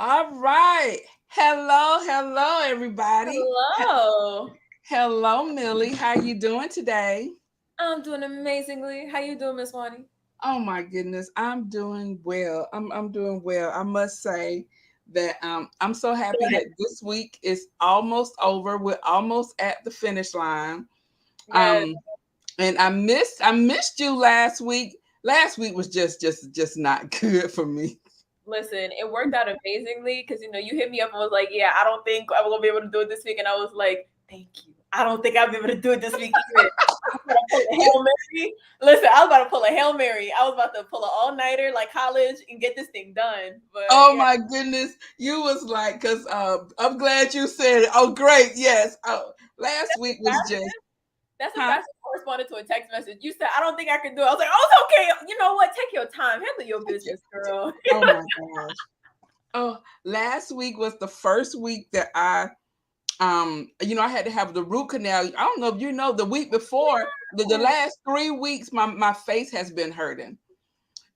All right. Hello, everybody. Hello. Hello, Millie. How you doing today? I'm doing amazingly. How you doing, Miss Wani? Oh my goodness, I'm doing well. I'm doing well. I must say that I'm so happy that this week is almost over. We're almost at the finish line. Yes. Um, and I missed you last week. Last week was just not good for me. Listen, it worked out amazingly because you hit me up and was like, "Yeah, I don't think I'm gonna be able to do it this week," and I was like, "Thank you. I don't think I'll be able to do it this week either." I was about to pull a hail mary. Listen, I was about to pull a hail mary. I was about to pull an all nighter like college and get this thing done. But Oh yeah, my goodness, you was like, cause I'm glad you said it. Oh, great, yes. Oh, last week was just, that's a huh? fast corresponded to a text message. You said, "I don't think I can do it." I was like, "Oh, it's okay. You know what? Take your time. Handle your business, girl." Oh my gosh. Oh, last week was the first week that I had to have the root canal. I don't know if you know, the week before, the Yeah. last 3 weeks, my face has been hurting.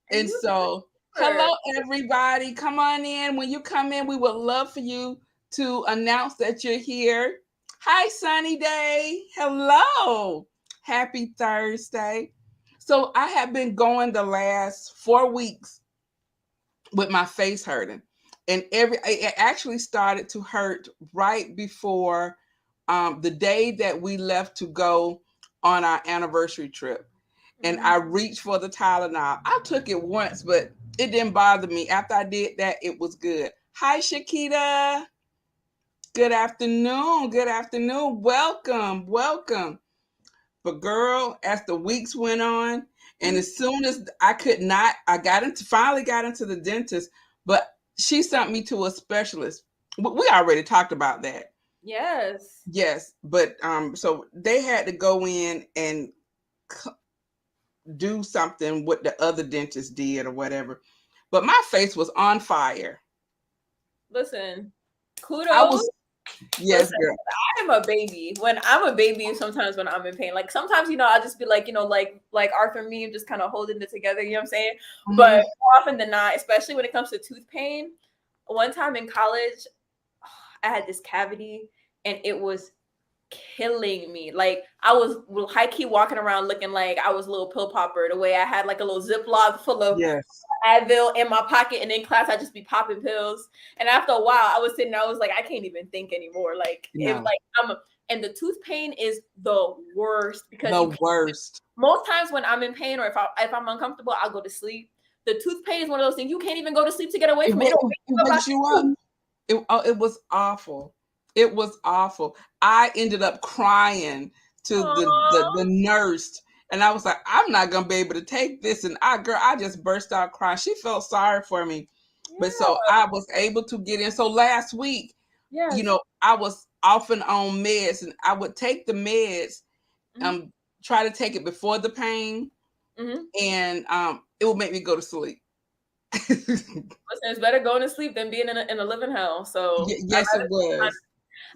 And And you so, remember. hello everybody. Come on in. When you come in, we would love for you to announce that you're here. Hi, Sunny Day. Hello. Happy Thursday. So I have been going the last 4 weeks with my face hurting. And it actually started to hurt right before the day that we left to go on our anniversary trip, and Mhm. I reached for the Tylenol. I took it once, but it didn't bother me. After I did that, it was good. Hi, Shakita. Good afternoon. Good afternoon. Welcome. But girl, as the weeks went on, and as soon as I could not, I finally got into the dentist, but she sent me to a specialist. We already talked about that. Yes. Yes, but so they had to go in and do something what the other dentist did or whatever. But my face was on fire. Listen, I kudos. was, yes, Listen, girl. I'm a baby. When I'm a baby, sometimes when I'm in pain, like sometimes I'll just be like like Arthur me, just kind of holding it together. You know what I'm saying? But Mhm. more often than not, especially when it comes to tooth pain, one time in college, I had this cavity and it was killing me. Like I was high key walking around looking like I was a little pill popper. The way I had like a little Ziploc full of Yes. Advil in my pocket, and in class I just be popping pills. And after a while, I was sitting there, I was like, I can't even think anymore. Like if No. like and the tooth pain is the worst because you The can't. worst. Most times when I'm in pain or if I'm uncomfortable, I'll go to sleep. The tooth pain is one of those things you can't even go to sleep to get away It, from it. wa- It'll wake it you up out wakes you your up. sleep. It was awful. It was awful. I ended up crying to the Aww. nurse, and I was like, I'm not gonna be able to take this. And I just burst out crying. She felt sorry for me, but so Yeah. I was able to get in. So last week, Yes. I was often on meds, and I would take the meds, Mm-hmm. try to take it before the pain, Mm-hmm. and it would make me go to sleep. Listen, it's better going to sleep than being in a living hell. So Yes, it was.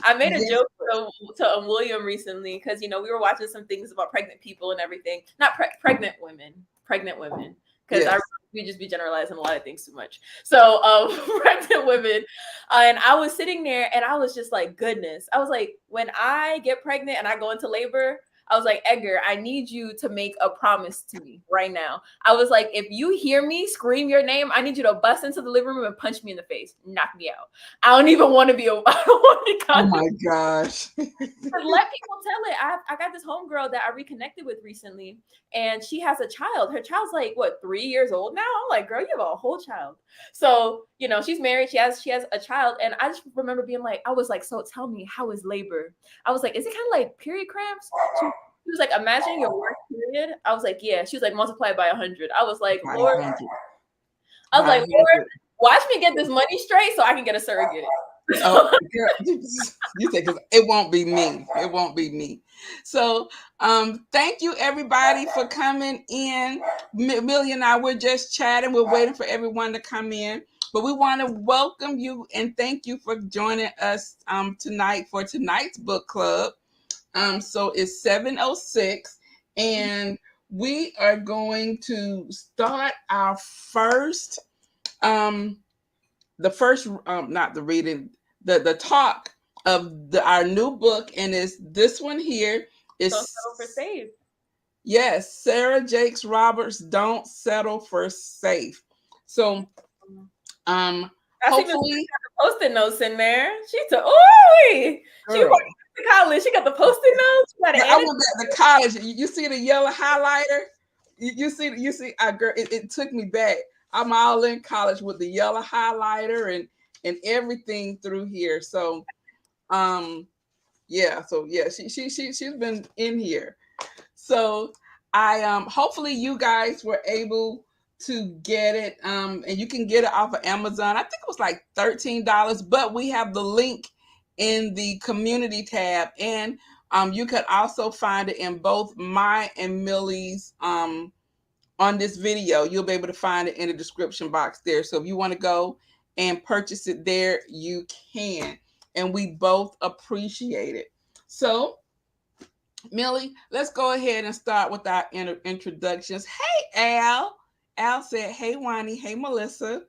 I made a Yes, it joke was. to William recently because we were watching some things about pregnant people and everything. Not pregnant women, pregnant women. Because I Yes. we just be generalizing a lot of things too much. So pregnant women, and I was sitting there and I was just like, goodness. I was like, when I get pregnant and I go into labor. I was like, Edgar, I need you to make a promise to me right now. I was like, if you hear me scream your name, I need you to bust into the living room and punch me in the face, knock me out. I don't even want to be. I don't want to Oh contact. my gosh. Let people tell it. I got this homegirl that I reconnected with recently, and she has a child. Her child's like what 3 years old now. I'm like, girl, you have a whole child. So she's married. She has a child, and I just remember being like, I was like, so tell me, how is labor? I was like, is it kind of like period cramps? She was like, imagine your worst period. I was like, yeah. She was like, multiply by 100. I was like, By Lord. 100. I was By like, Lord, 100. watch me get this money straight so I can get a surrogate. Oh, girl, you say because it won't be me. It won't be me. So, thank you everybody for coming in. Millie and I, we're just chatting. We're waiting for everyone to come in, but we want to welcome you and thank you for joining us tonight for tonight's book club. So it's 7:06, and we are going to start our first um the first not the reading, the talk of our new book, and it's this one here. Don't settle for Is safe. yes, Sarah Jakes Roberts, Don't Settle for Safe. So um I see Miss hopefully, Post-it notes in there. She took, oh, she girl, went to college. She got the Post-it notes. She got girl, an I annotated. went back to college. You see the yellow highlighter? You see, girl, it took me back. I'm all in college with the yellow highlighter and everything through here. So um yeah, so yeah, she's been in here. So I hopefully you guys were able to get it, and you can get it off of Amazon. I think it was like $13, but we have the link in the community tab, and you can also find it in both my and Millie's on this video. You'll be able to find it in the description box there. So if you want to go and purchase it there, you can, and we both appreciate it. So Millie, let's go ahead and start with our introductions. Hey, Al. Al said, "Hey, Wani. Hey, Melissa."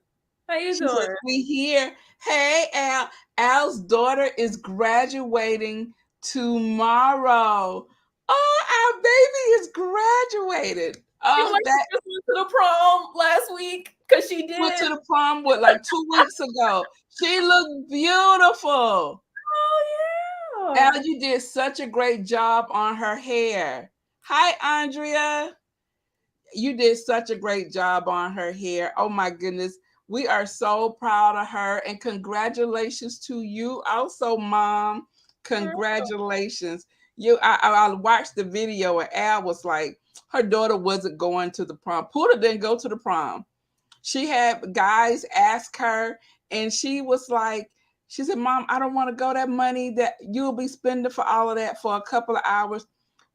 How you She says, doing? "We here." Hey, Al. Al's daughter is graduating tomorrow. Oh, our baby is graduated. She Oh, like that just went to the prom last week because she went did. to the prom with like 2 weeks ago. She looked beautiful. Oh yeah. Al, you did such a great job on her hair. Hi, Andrea. You did such a great job on her hair. Oh my goodness. We are so proud of her. And congratulations to you also, Mom. Congratulations. I watched the video and Al was like, her daughter wasn't going to the prom. Puda didn't go to the prom. She had guys ask her, and she was like, she said, "Mom, I don't want to go. That money that you'll be spending for all of that for a couple of hours,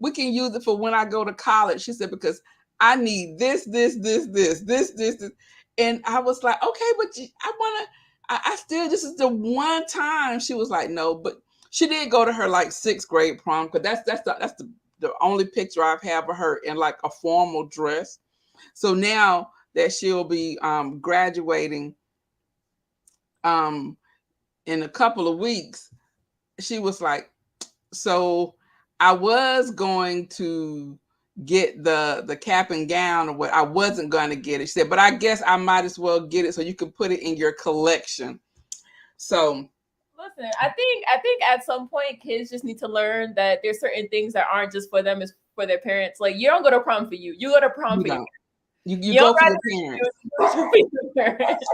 we can use it for when I go to college." She said, "Because I need this. And I was like, "Okay, but I want to, I still, this is the one time." She was like, "No," but she did go to her like sixth grade prom, because that's the only picture I've had of her in like a formal dress. So now that she'll be graduating um, in a couple of weeks, she was like, "So I was going to get the cap and gown, or what, I wasn't going to get it." She said, "But I guess I might as well get it so you can put it in your collection." So Listen, I think at some point kids just need to learn that there's certain things that aren't just for them, it's for their parents. Like you don't go to prom for you. You go to prom you for your know, parents. you You don't go for your graduate parents. you go for your parents.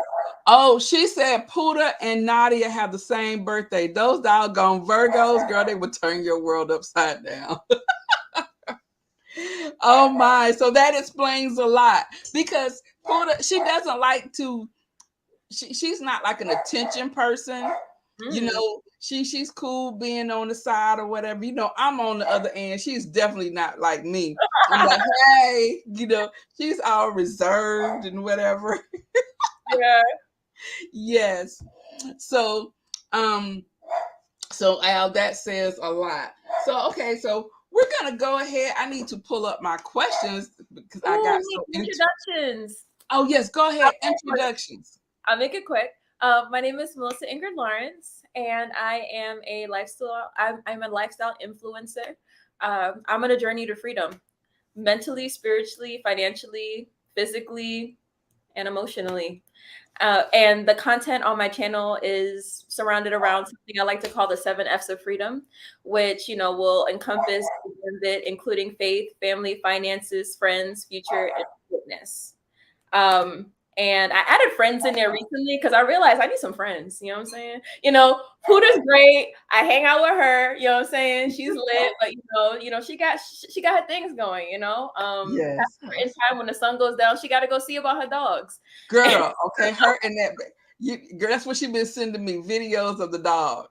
Oh, she said Puda and Nadia have the same birthday. Those doggone Virgos, girl, they would turn your world upside down. Oh my. So that explains a lot, because Puda, she doesn't like to, she's not like an attention person. Mm. She's cool being on the side or whatever. I'm on the other end. She's definitely not like me. I'm like, hey, she's all reserved and whatever. Yeah. Yes. So, so Al, that says a lot. So okay, so we're gonna go ahead. I need to pull up my questions because I got Ooh, so into. introductions. Oh yes, go ahead. Introductions. I'll make it quick. My name is Melissa Ingrid Lawrence, and I am a lifestyle. I'm a lifestyle influencer. I'm on a journey to freedom, mentally, spiritually, financially, physically, and emotionally. And the content on my channel is surrounded around something I like to call the 7 F's of freedom, which will encompass it, including faith, family, finances, friends, future, and fitness. Um, and I added friends in there recently because I realized I need some friends. You know what I'm saying? Puda's great. I hang out with her. You know what I'm saying? She's lit, but she got her things going. Yes, In time when the sun goes down, she got to go see about her dogs. girl. Okay, her and that. Girl, that's what she been sending me videos of the dog.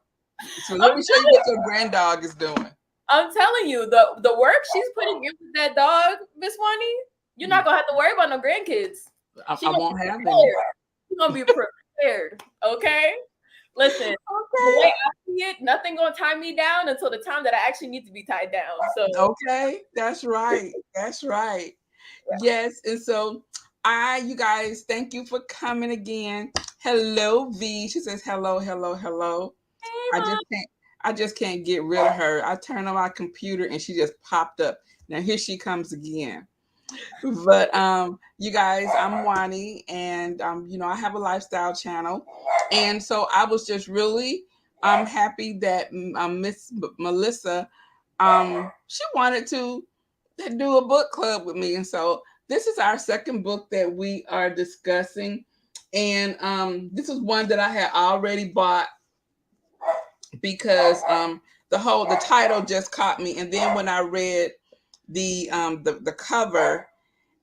So let me show you what your grand dog is doing. I'm telling you, the work she's putting in with that dog, Miss Wani, you're not gonna have to worry about no grandkids. I won't have any. She's gonna be prepared. Okay. Listen, the way I see it, nothing gonna tie me down until the time that I actually need to be tied down. So Okay, that's right. That's right. yeah. Yes, and so You guys, thank you for coming again. Hello, V. She says hello, hello, hello. Hey, I Mom. just can't. I just can't get rid of her. I turned on my computer and she just popped up. Now here she comes again. But you guys, I'm Wani, and I have a lifestyle channel, and so I was just really happy that Miss Melissa she wanted to do a book club with me, and so this is our second book that we are discussing, and this is one that I had already bought because the title just caught me, and then when I read the cover,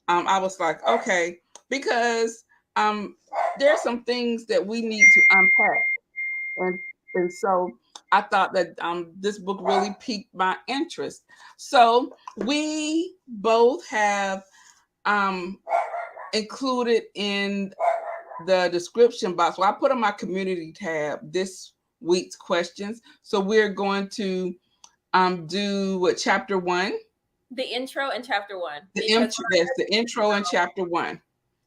I was like, okay, because there's some things that we need to unpack, and so I thought that this book really piqued my interest. So we both have um, included in the description box. Well, I put on my community tab this week's questions. So we're going to do what, chapter one. The intro and chapter one, The because intro, yes, the intro in chapter one.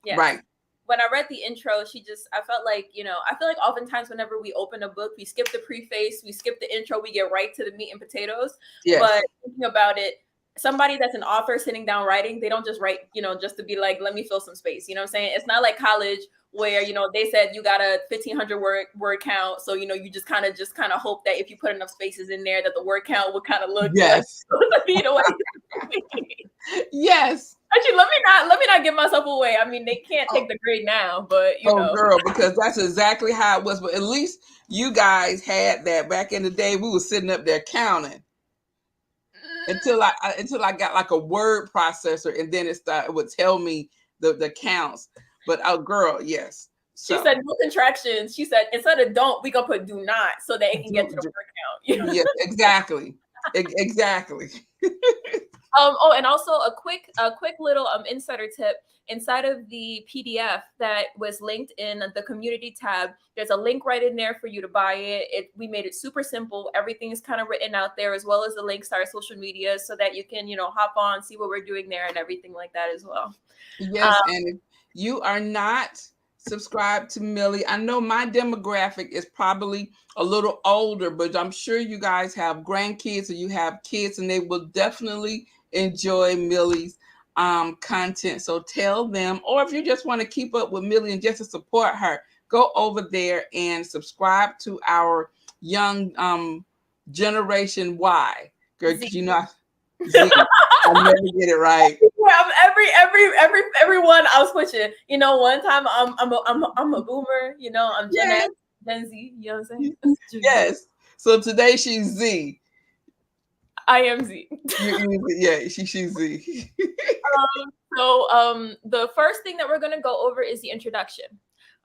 yes, Right. when I read the intro, I felt like, I feel like oftentimes whenever we open a book, we skip the preface, we skip the intro, we get right to the meat and potatoes. Yes. But thinking about it, somebody that's an author sitting down writing, they don't just write, just to be like, let me fill some space. You know what I'm saying? It's not like college where, they said you got a 1,500 word count. So, you just kind of hope that if you put enough spaces in there that the word count would kind of look like, Yes. Yes. Actually, let me not give myself away. I mean, they can't take the grade now, but girl, because that's exactly how it was. But at least you guys had that back in the day. We were sitting up there counting until I got like a word processor, and then it would tell me the counts. But girl, yes. She said no contractions. She said instead of don't, we gonna put do not so that it can get to the word count. Yes, exactly. Exactly. Oh, and also a quick little insider tip. Inside of the PDF that was linked in the community tab, there's a link right in there for you to buy it. We made it super simple. Everything is kind of written out there, as well as the links to our social media, so that you can hop on, see what we're doing there, and everything like that as well. Yes, and if you are not subscribed to Millie, I know my demographic is probably a little older, but I'm sure you guys have grandkids or you have kids, and they will definitely enjoy Millie's content. So tell them, or if you just want to keep up with Millie and just to support her, go over there and subscribe to our young generation Y. Girl, because Z, I never get it right. Everyone I was switching. One time I'm a boomer. I'm Gen X, Gen Z. You know what I'm saying? Yes. So today she's Z. I am Z. Yeah, she's Z. So the first thing that we're gonna go over is the introduction.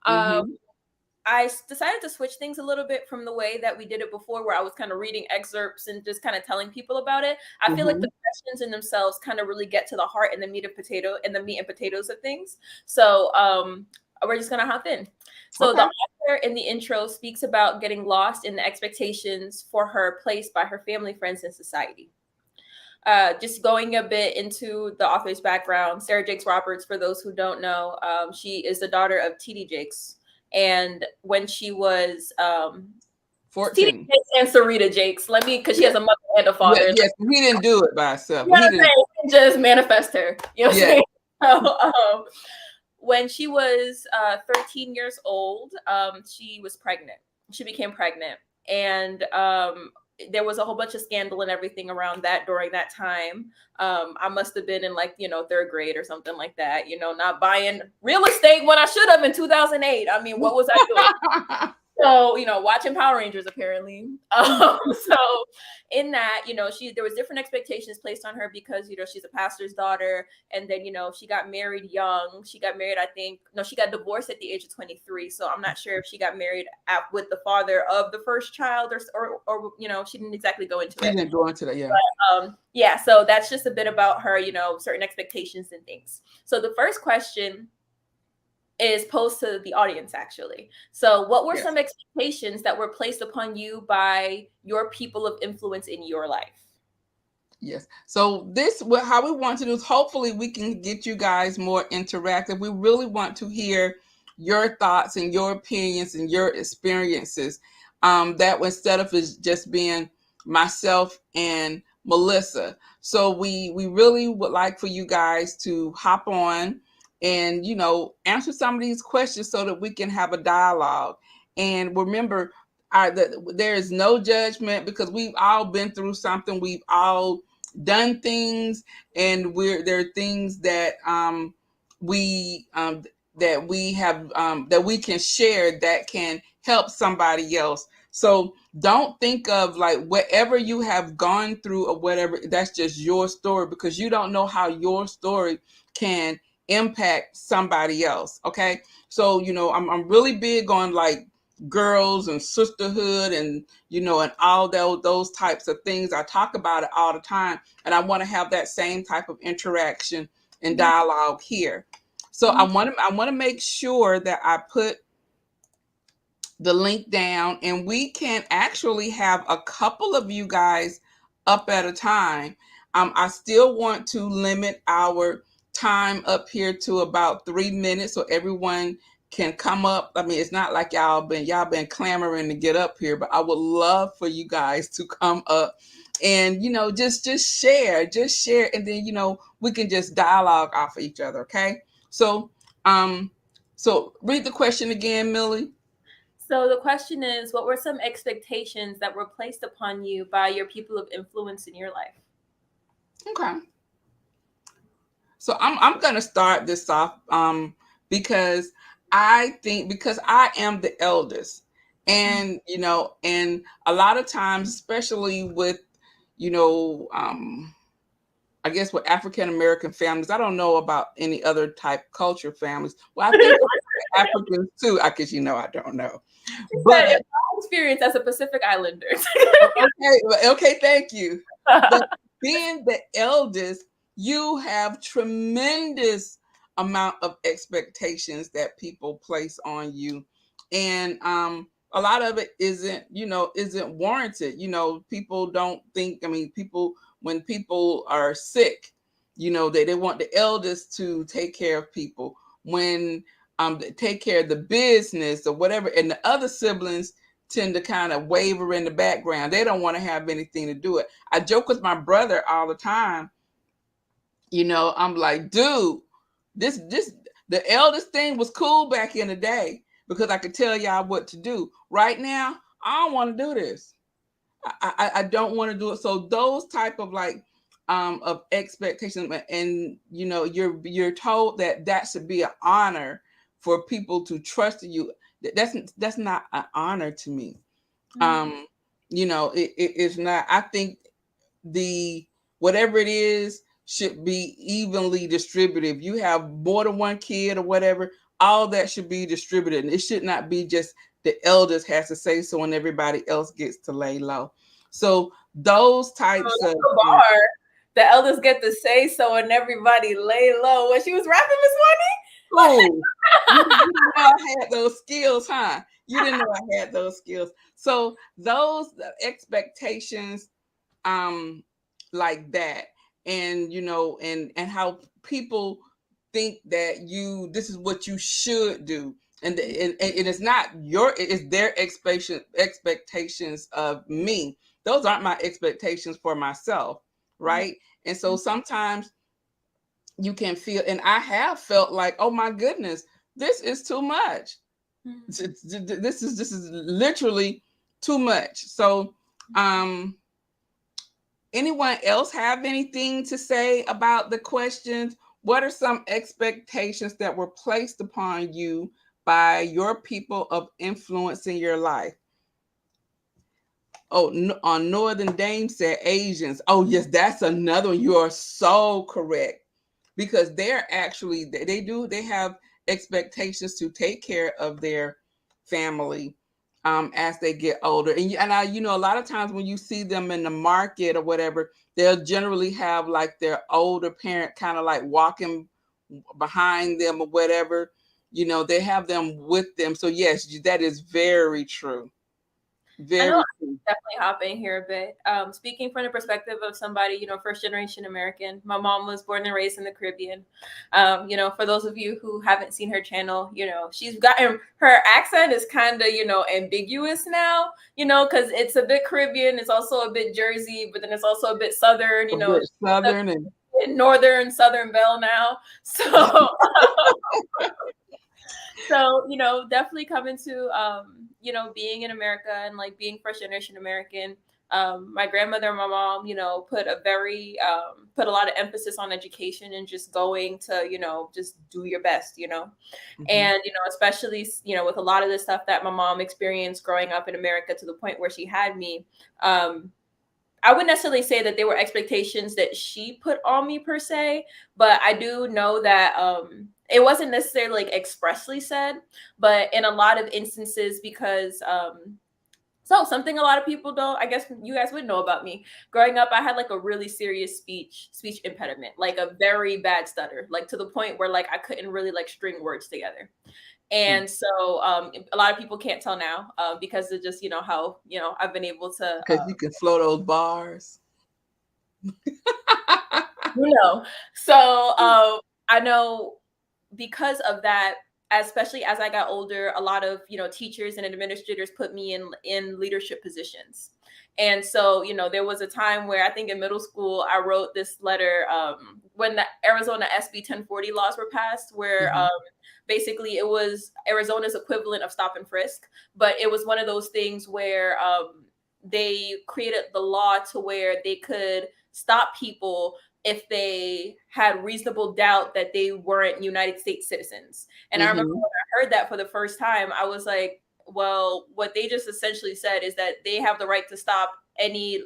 I decided to switch things a little bit from the way that we did it before, where I was kind of reading excerpts and just kind of telling people about it. I feel like the questions in themselves kind of really get to the heart and the meat and potatoes of things. So we're just gonna hop in. So the author in the intro speaks about getting lost in the expectations for her placed by her family, friends, and society. Just going a bit into the author's background, Sarah Jakes Roberts, for those who don't know, she is the daughter of T.D. Jakes. And when she was 14, and Sarita Jakes, because she has a mother and a father. Yes, he didn't do it by himself. He didn't just manifest her. You know what I'm saying? So, when she was 13 years old, she was pregnant. She became pregnant, and there was a whole bunch of scandal and everything around that during that time. I must have been in third grade or something like that, not buying real estate when I should have in 2008. I mean, what was I doing? So, watching Power Rangers apparently. So in that, there was different expectations placed on her because, she's a pastor's daughter. And then, she got married young. She got married, she got divorced at the age of 23. So I'm not sure if she got married with the father of the first child or she didn't exactly go into it. She didn't go into that, yeah. But, so that's just a bit about her, certain expectations and things. So the first question is posed to the audience, actually. So what were some expectations that were placed upon you by your people of influence in your life? Yes. So this, how we want to do is hopefully we can get you guys more interactive. We really want to hear your thoughts and your opinions and your experiences. That instead of it just being myself and Melissa. So we really would like for you guys to hop on and answer some of these questions so that we can have a dialogue. And remember, there is no judgment because we've all been through something. We've all done things, and there are things that we have that we can share that can help somebody else. So don't think of like whatever you have gone through or whatever, that's just your story, because you don't know how your story can impact somebody else. Okay. So I'm really big on like girls and sisterhood and and all those types of things. I talk about it all the time, and I want to have that same type of interaction and dialogue here. So I want to make sure that I put the link down, and we can actually have a couple of you guys up at a time. I still want to limit our time up here to about 3 minutes so everyone can come up. I mean, it's not like y'all been clamoring to get up here, but I would love for you guys to come up and just share, and then we can just dialogue off of each other. Okay. So um so read the question again, Millie. So the question is, what were some expectations that were placed upon you by your people of influence in your life? Okay. So I'm gonna start this off because I think, because I am the eldest, and and a lot of times, especially with you know I guess with African American families, I don't know about any other type culture families. Well, I think Africans too. I guess I don't know, She said, but in my experience as a Pacific Islander. okay, thank you. But being the eldest, you have tremendous amount of expectations that people place on you, and a lot of it isn't warranted. People don't think. I mean, people, when people are sick, they want the eldest to take care of people. When take care of the business or whatever, and the other siblings tend to kind of waver in the background. They don't want to have anything to do it. I joke with my brother all the time. I'm like, dude, this the eldest thing was cool back in the day because I could tell y'all what to do. Right now, I don't want to do this. I don't want to do it. So those type of like of expectations, and you're told that should be an honor for people to trust you. That's not an honor to me. um it's not. I think the whatever it is should be evenly distributed. If you have more than one kid or whatever, all that should be distributed, and it should not be just the eldest has to say so and everybody else gets to lay low. So those Oh, types of that's the bar. The elders get to say so and everybody lay low. When she was rapping, Miss oh, you didn't know I had those skills, huh? You didn't know I had those skills. So those expectations, um like that, and and how people think that this is what you should do, and it's not it's their expectations of me. Those aren't my expectations for myself, right? And so sometimes you can feel, and I have felt like, oh my goodness, this is too much. This is literally too much. So anyone else have anything to say about the questions? What are some expectations that were placed upon you by your people of influence in your life? Oh, on Northern Dame said Asians. Oh, yes, that's another one. You are so correct, because they're actually they have expectations to take care of their family as they get older. And I, a lot of times when you see them in the market or whatever, they'll generally have like their older parent kind of like walking behind them or whatever. They have them with them. So yes, that is very true. I know I Very true. definitely hop in here a bit. Speaking from the perspective of somebody, first generation American, my mom was born and raised in the Caribbean. For those of you who haven't seen her channel, she's gotten her accent is kind of, ambiguous now, because it's a bit Caribbean, it's also a bit Jersey, but then it's also a bit Southern, A bit a southern and Northern Southern Belle now. So definitely coming to being in America and like being first generation American. My grandmother and my mom, put a lot of emphasis on education and just going to, just do your best, mhm, and especially with a lot of the stuff that my mom experienced growing up in America to the point where she had me. I wouldn't necessarily say that there were expectations that she put on me per se, but I do know that it wasn't necessarily like expressly said, but in a lot of instances, because so something a lot of people don't, I guess you guys would know about me. Growing up, I had like a really serious speech impediment, like a very bad stutter, like to the point where like I couldn't really like string words together. And so a lot of people can't tell now because of just how I've been able to because you can flow those bars. So I know because of that, especially as I got older, a lot of teachers and administrators put me in leadership positions. And so there was a time where I think in middle school I wrote this letter when the Arizona SB 1040 laws were passed, where Mhm, basically it was Arizona's equivalent of stop and frisk, but it was one of those things where they created the law to where they could stop people if they had reasonable doubt that they weren't United States citizens. And I remember mhm, when I heard that for the first time, I was like, well, what they just essentially said is that they have the right to stop any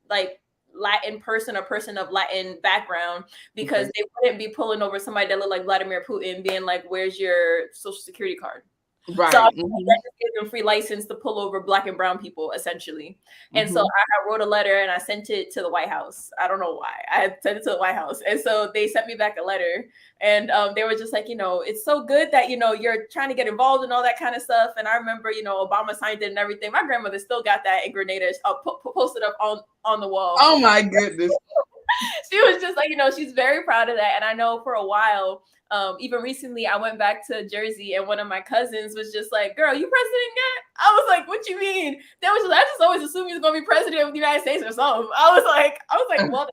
like Latin person or person of Latin background because okay. they wouldn't be pulling over somebody that looked like Vladimir Putin, being like, "Where's your social security card?" So I Right. feel like Mhm, that just gave them free license to pull over black and brown people, essentially. And so mhm. I wrote a letter and I sent it to the White House. I don't know why. I had sent it to the White House. And so they sent me back a letter. And they were just like, it's so good that, you're trying to get involved in all that kind of stuff. And I remember, Obama signed it and everything. My grandmother still got that in Grenada posted up on the wall. Oh my goodness. She was just like, she's very proud of that. And I know for a while, even recently, I went back to Jersey, and one of my cousins was just like, "Girl, you president yet?" I was like, "What you mean?" That was just, I just always assumed he was gonna be president of the United States or something. I was like, well,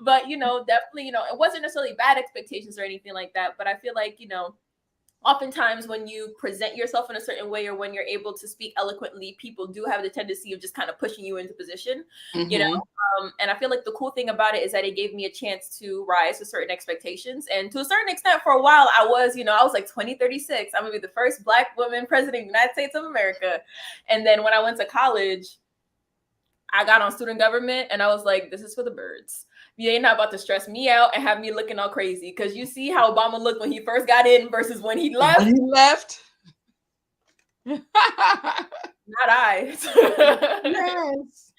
but definitely, it wasn't necessarily bad expectations or anything like that. But I feel like, oftentimes when you present yourself in a certain way or when you're able to speak eloquently, people do have the tendency of just kind of pushing you into position, you know. Mhm. And I feel like the cool thing about it is that it gave me a chance to rise to certain expectations. And to a certain extent, for a while, I was like 2036. I'm gonna be the first Black woman president of the United States of America. And then when I went to college, I got on student government and I was like, this is for the birds. You ain't not about to stress me out and have me looking all crazy. Because you see how Obama looked when he first got in versus when he When left. he left. Not I. Yes.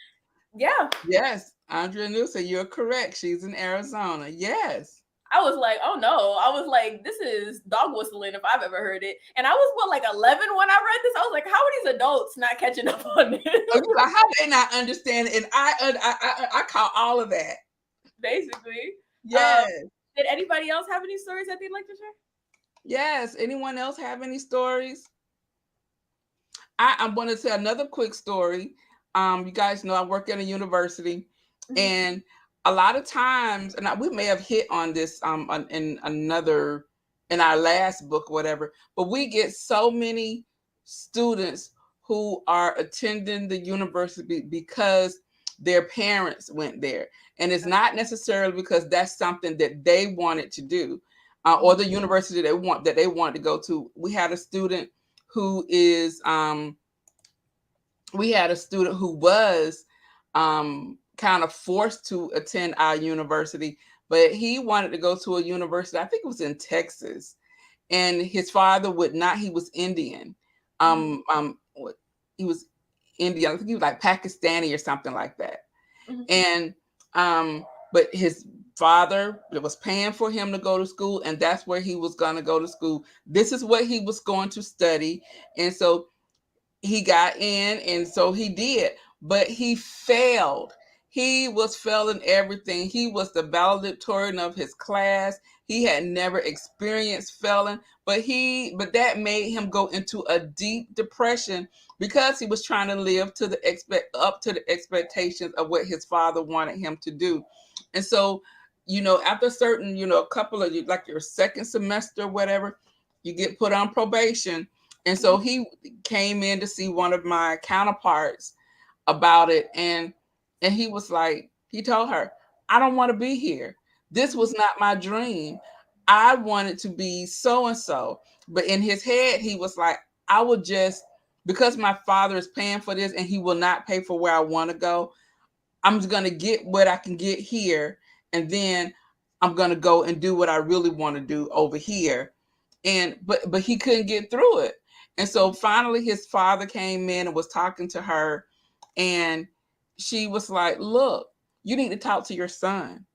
Yeah. Yes. Andrea Newsom, you're correct. She's in Arizona. Yes. I was like, oh no. I was like, this is dog whistling if I've ever heard it. And I was like 11 when I read this. I was like, how are these adults not catching up on this? Oh, you're like, how they not understand? And I call all of that. Basically. Um, Yes. did anybody else have any stories that they'd like to share? Yes. Anyone else have any stories? I'm going to tell another quick story. You guys know I work at a university, Mhm. and a lot of times, and we may have hit on this in another in our last book or whatever, but we get so many students who are attending the university because their parents went there, and it's not necessarily because that's something that they wanted to do, or the university they wanted to go to. Who is we had a student who was kind of forced to attend our university, but he wanted to go to a university, I think it was in Texas, and his father would not. He was Indian. Mhm. He was Indian. I think he was like Pakistani or something like that. Mhm. And but his father was paying for him to go to school, and that's where he was going to go to school. This is what he was going to study, and so he got in, and so he did, but he failed. He was failing everything. He was the valedictorian of his class. He had never experienced failing, but that made him go into a deep depression because he was trying to live to the up to the expectations of what his father wanted him to do. And so, after certain, a couple of you, like your second semester, whatever, you get put on probation. And so he came in to see one of my counterparts about it, and he was like, he told her, I don't want to be here. This was not my dream. I wanted to be so and so. But in his head, he was like, I will just, because my father is paying for this and he will not pay for where I want to go, I'm just going to get what I can get here, and then I'm going to go and do what I really want to do over here. And but he couldn't get through it. And so finally his father came in and was talking to her, and she was like, "Look, you need to talk to your son.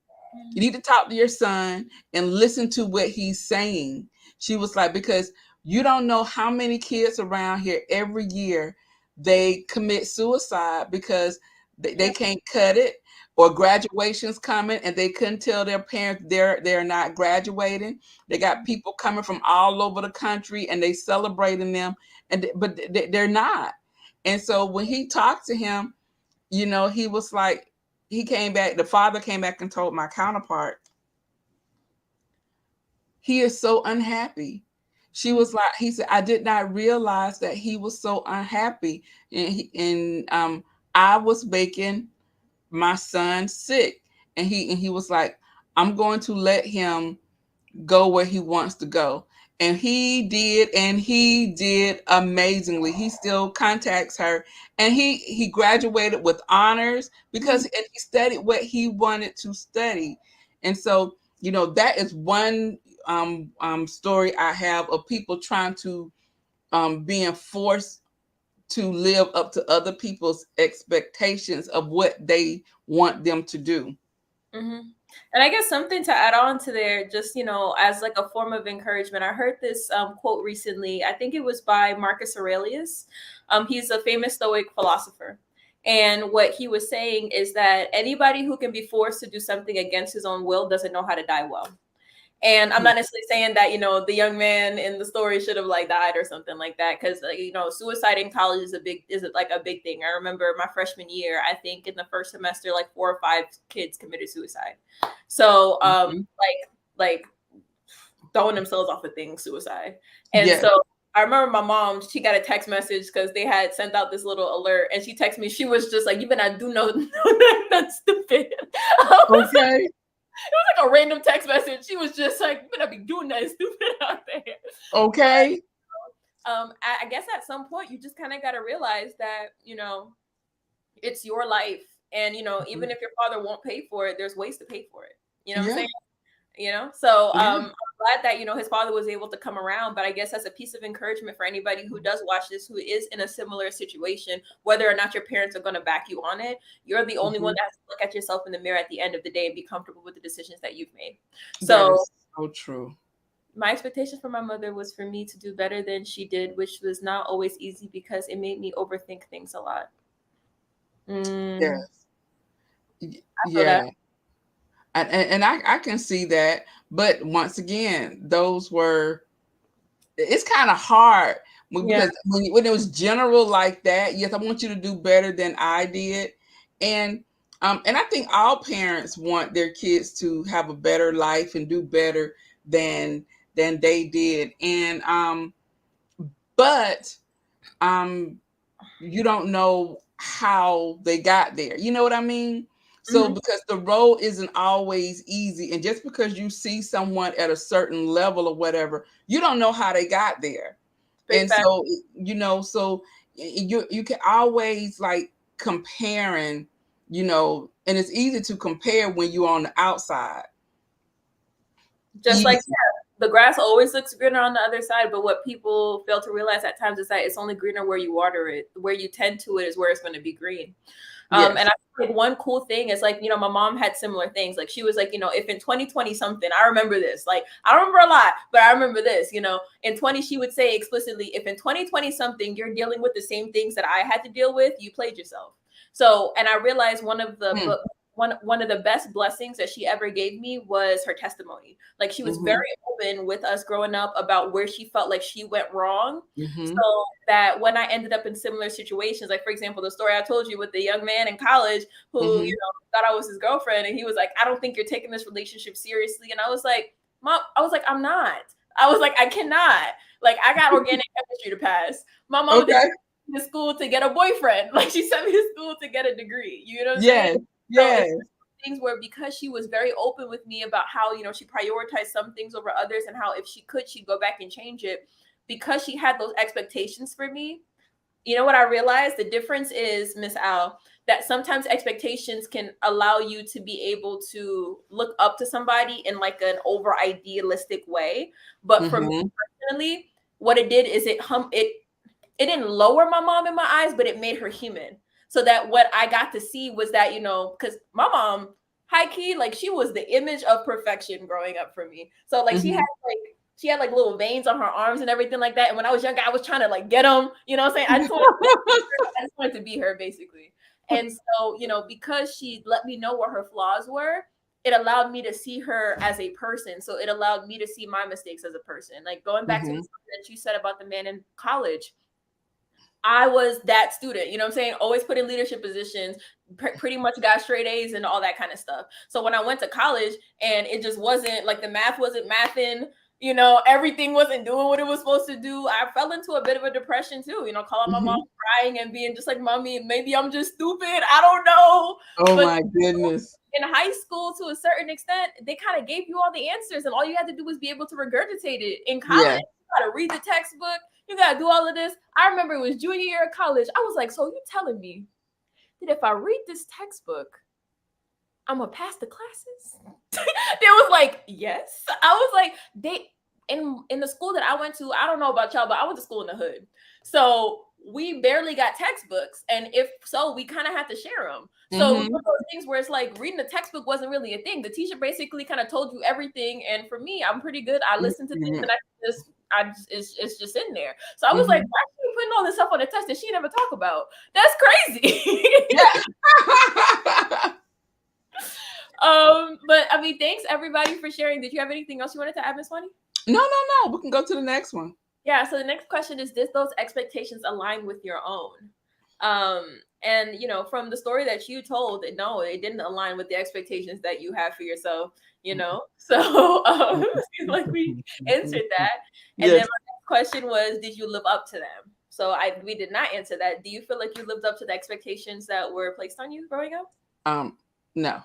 You need to talk to your son and listen to what he's saying." She was like, because you don't know how many kids around here every year they commit suicide because they can't cut it, or graduation's coming and they couldn't tell their parents they're not graduating. They got people coming from all over the country and they celebrating them, but they're not. And so when he talked to him, he was like, he came back, the father came back and told my counterpart, he is so unhappy. She was like, he said, I did not realize that he was so unhappy. And I was making my son sick. And he was like, I'm going to let him go where he wants to go. And he did amazingly. He still contacts her, and he graduated with honors because and he studied what he wanted to study. And so, that is one story I have of people trying to being forced to live up to other people's expectations of what they want them to do. Mm-hmm. And I guess something to add on to there, just, as like a form of encouragement, I heard this quote recently. I think it was by Marcus Aurelius. He's a famous Stoic philosopher. And what he was saying is that anybody who can be forced to do something against his own will doesn't know how to die well. And I'm not necessarily saying that, the young man in the story should have like died or something like that. Cause suicide in college is a big thing. I remember my freshman year, I think in the first semester, like 4 or 5 kids committed suicide. So, like throwing themselves off of things, suicide. And Yes. so I remember my mom, she got a text message because they had sent out this little alert, and she texted me. She was just like, "You better do no, that's stupid." Okay. It was like a random text message. She was just like, "You better be doing that stupid out there." Okay. I guess at some point you just kind of got to realize that it's your life, and even if your father won't pay for it, there's ways to pay for it. You know what I'm saying? So I'm glad that his father was able to come around. But I guess as a piece of encouragement for anybody who does watch this, who is in a similar situation, whether or not your parents are going to back you on it, you're the only one that has to look at yourself in the mirror at the end of the day and be comfortable with the decisions that you've made. That So is so true. my expectations for my mother was for me to do better than she did, which was not always easy because it made me overthink things a lot. Yes. I feel that. Yeah. And I can see that. But once again, it's kind of hard Yeah. because when it was general like that, yes, I want you to do better than I did. And I think all parents want their kids to have a better life and do better than they did. But um you don't know how they got there. You know what I mean? So Mm-hmm. because the road isn't always easy, and just because you see someone at a certain level or whatever, you don't know how they got there. Big And fact. so so you can always like comparing, and it's easy to compare when you're on the outside. Just like Easy. the grass always looks greener on the other side, but what people fail to realize at times is that it's only greener where you water it. Where you tend to it is where it's going to be green. And I feel like one cool thing is like, my mom had similar things. Like she was like, if in 2020 something, I remember this. Like I don't remember a lot, but I remember this. In 20, she would say explicitly, if in 2020 something you're dealing with the same things that I had to deal with, you played yourself. So, and I realized one of the best blessings that she ever gave me was her testimony. Like she was very open with us growing up about where she felt like she went wrong. So that when I ended up in similar situations, like for example, the story I told you with the young man in college who, thought I was his girlfriend, and he was like, I don't think you're taking this relationship seriously. And I was like, Mom, I was like, I'm not. I was like, I cannot. Like, I got organic chemistry to pass. My mom did to school to get a boyfriend. Like she sent me to school to get a degree. You know what I'm saying? So it's things where, because she was very open with me about how, she prioritized some things over others, and how if she could, she'd go back and change it, because she had those expectations for me. You know what I realized? The difference is, Miss Al, that sometimes expectations can allow you to be able to look up to somebody in like an over idealistic way. But for me personally, what it did is it didn't lower my mom in my eyes, but it made her human. So that what I got to see was that, because my mom, high key, like she was the image of perfection growing up for me. So like she had like little veins on her arms and everything like that. And when I was younger, I was trying to like get them, you know what I'm saying? I just wanted to be her basically. And so, because she let me know what her flaws were, it allowed me to see her as a person. So it allowed me to see my mistakes as a person. Like going back to the that you said about the man in college, I was that student, you know what I'm saying? Always put in leadership positions, pretty much got straight A's and all that kind of stuff. So when I went to college and it just wasn't like the math wasn't mathing, everything wasn't doing what it was supposed to do, I fell into a bit of a depression too, calling my mom, crying and being just like, Mommy, maybe I'm just stupid. I don't know. Oh but my goodness. In high school, to a certain extent, they kind of gave you all the answers and all you had to do was be able to regurgitate it. In college, you got to read the textbook. You got to do all of this. I remember it was junior year of college. I was like, so you telling me that if I read this textbook, I'm going to pass the classes? They was like, yes. I was like, in the school that I went to, I don't know about y'all, but I went to school in the hood. So we barely got textbooks. And if so, we kind of had to share them. So one of those things where it's like reading the textbook wasn't really a thing. The teacher basically kind of told you everything. And for me, I'm pretty good. I listen to things and it's just in there. So I was like, why are you putting all this stuff on the test that she never talk about? That's crazy. But I mean, thanks everybody for sharing. Did you have anything else you wanted to add, Miss Wani? No. We can go to the next one. Yeah. So the next question is: did those expectations align with your own? And from the story that you told, no, it didn't align with the expectations that you have for yourself. So seems like we answered that. And then my next question was: did you live up to them? So we did not answer that. Do you feel like you lived up to the expectations that were placed on you growing up? No.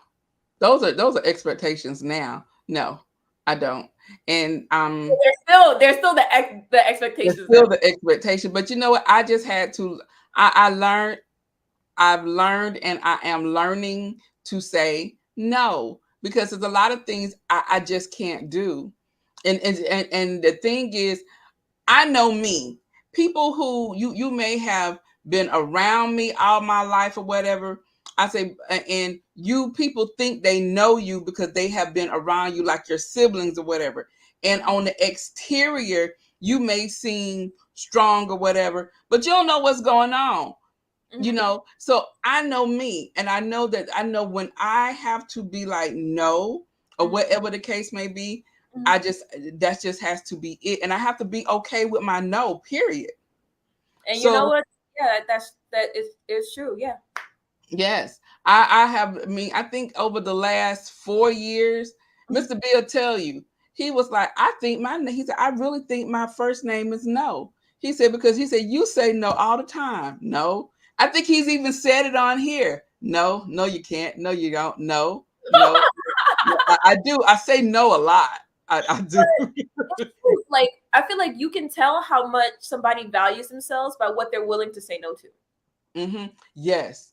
Those are expectations now. No, I don't. And so there's still the expectations. There's still the expectation. But you know what? I just had to. I've learned, and I am learning to say no, because there's a lot of things I just can't do. And the thing is, I know me. People who you may have been around me all my life or whatever. I say, and people think they know you because they have been around you, like your siblings or whatever. And on the exterior, you may seem strong or whatever, but you don't know what's going on. So I know me, and I know when I have to be like no, or whatever the case may be, that just has to be it, and I have to be okay with my no, period. And you know what? Yeah, that is true. Yeah. Yes, I think over the last 4 years, Mr. Bill tell you, he was like, he said, I really think my first name is No. He said, because he said, you say no all the time. No. I think he's even said it on here. No, you can't. No, you don't. No. I do. I say no a lot. I do. Like, I feel like you can tell how much somebody values themselves by what they're willing to say no to. Yes.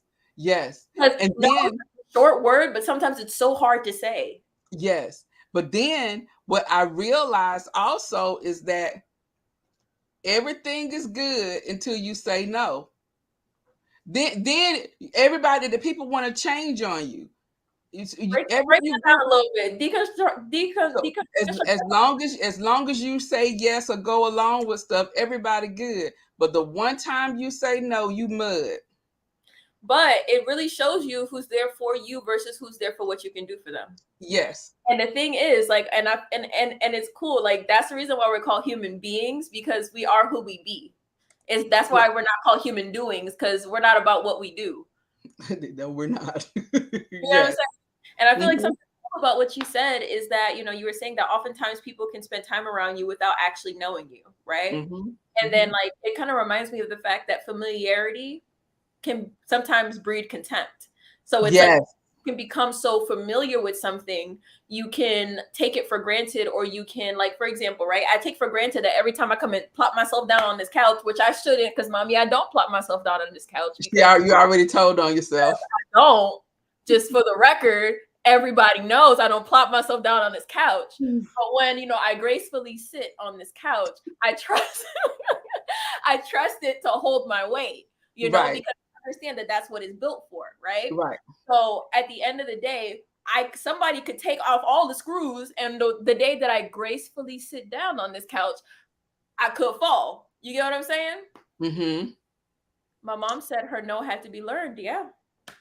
And then short word, but sometimes it's so hard to say. Yes. But then what I realized also is that everything is good until you say no. then everybody, the people want to change on you. Break You that down a little bit. so as long as you say yes or go along with stuff, everybody good. But the one time you say no, you mud. But it really shows you who's there for you versus who's there for what you can do for them. Yes. And the thing is, like, and it's cool. Like, that's the reason why we're called human beings, because we are who we be. That's why we're not called human doings, because we're not about what we do. No, we're not. You know what I'm saying? And I feel like something about what you said is that, you were saying that oftentimes people can spend time around you without actually knowing you, right? And then, like, it kind of reminds me of the fact that familiarity can sometimes breed contempt. So it's like you can become so familiar with something, you can take it for granted, or you can, like, for example, right? I take for granted that every time I come and plop myself down on this couch, which I shouldn't, because mommy, I don't plop myself down on this couch. Yeah, you already told on yourself. I don't. Just for the record, everybody knows I don't plop myself down on this couch. But when, I gracefully sit on this couch, I trust I trust it to hold my weight, because I understand that that's what it's built for, right? Right. So at the end of the day, somebody could take off all the screws, and the day that I gracefully sit down on this couch, I could fall. You get what I'm saying? Mm-hmm. My mom said her no had to be learned. Yeah.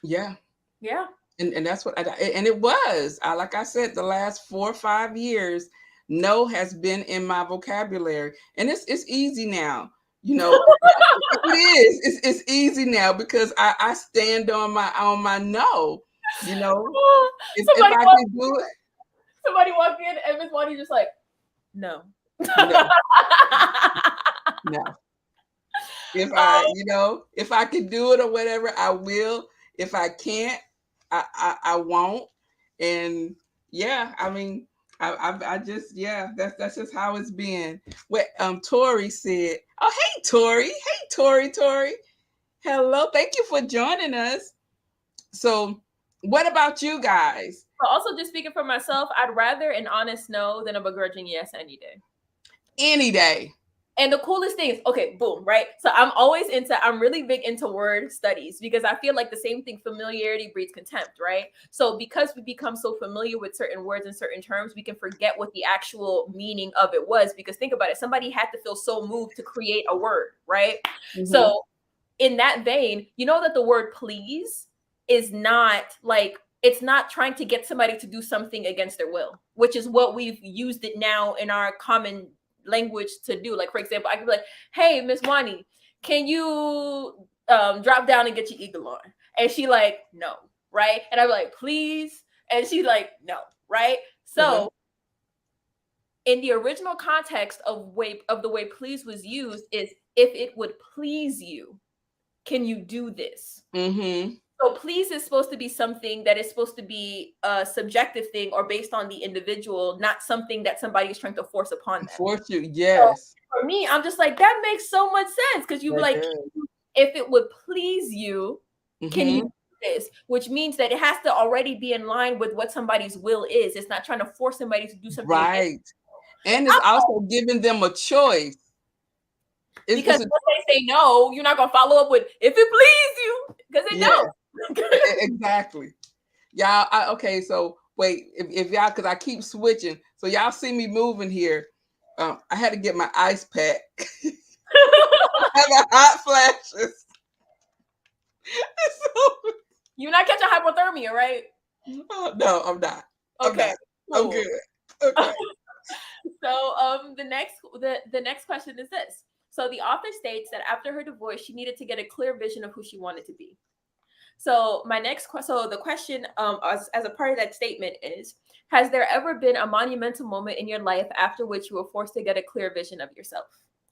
Yeah. Yeah. And that's what and it was. Like I said, the last 4 or 5 years, no has been in my vocabulary. And it's easy now. It is. It's easy now because I stand on my no. If I can do it. Somebody walked in and Miss Bonnie just like, no. No. No. If I can do it or whatever, I will. If I can't, I won't. And yeah, I mean, I just, that's just how it's been. What Tori said. Oh, hey Tori. Hey Tori. Hello. Thank you for joining us. So what about you guys? But also, just speaking for myself, I'd rather an honest no than a begrudging yes any day. Any day. And the coolest thing is, okay, boom, right? So I'm really big into word studies, because I feel like the same thing, familiarity breeds contempt, right? So because we become so familiar with certain words and certain terms, we can forget what the actual meaning of it was. Because think about it, somebody had to feel so moved to create a word, right? Mm-hmm. So in that vein, that the word please is not like, it's not trying to get somebody to do something against their will, which is what we've used it now in our common language to do. Like, for example, I could be like, hey, Miss Wani, can you drop down and get your eagle on? And she like, no, right? And I'm like, please. And she's like, no, right? So in the original context of the way please was used is, if it would please you, can you do this? Mm-hmm. So please is supposed to be something that is supposed to be a subjective thing, or based on the individual, not something that somebody is trying to force upon them. Force you, yes. So for me, I'm just like, that makes so much sense, because you'd be like, if it would please you, can you do this? Which means that it has to already be in line with what somebody's will is. It's not trying to force somebody to do something. Right. And it's also giving them a choice. Because if they say no, you're not going to follow up with, if it please you, because they don't. Exactly. Y'all, okay, so wait, if y'all, because I keep switching, so y'all see me moving here. I had to get my ice pack. I got hot flashes. You're not catching hypothermia, right? No, I'm not. Okay, I'm good. Okay. So the next question is this. So the author states that after her divorce, she needed to get a clear vision of who she wanted to be. So the question as a part of that statement is, has there ever been a monumental moment in your life after which you were forced to get a clear vision of yourself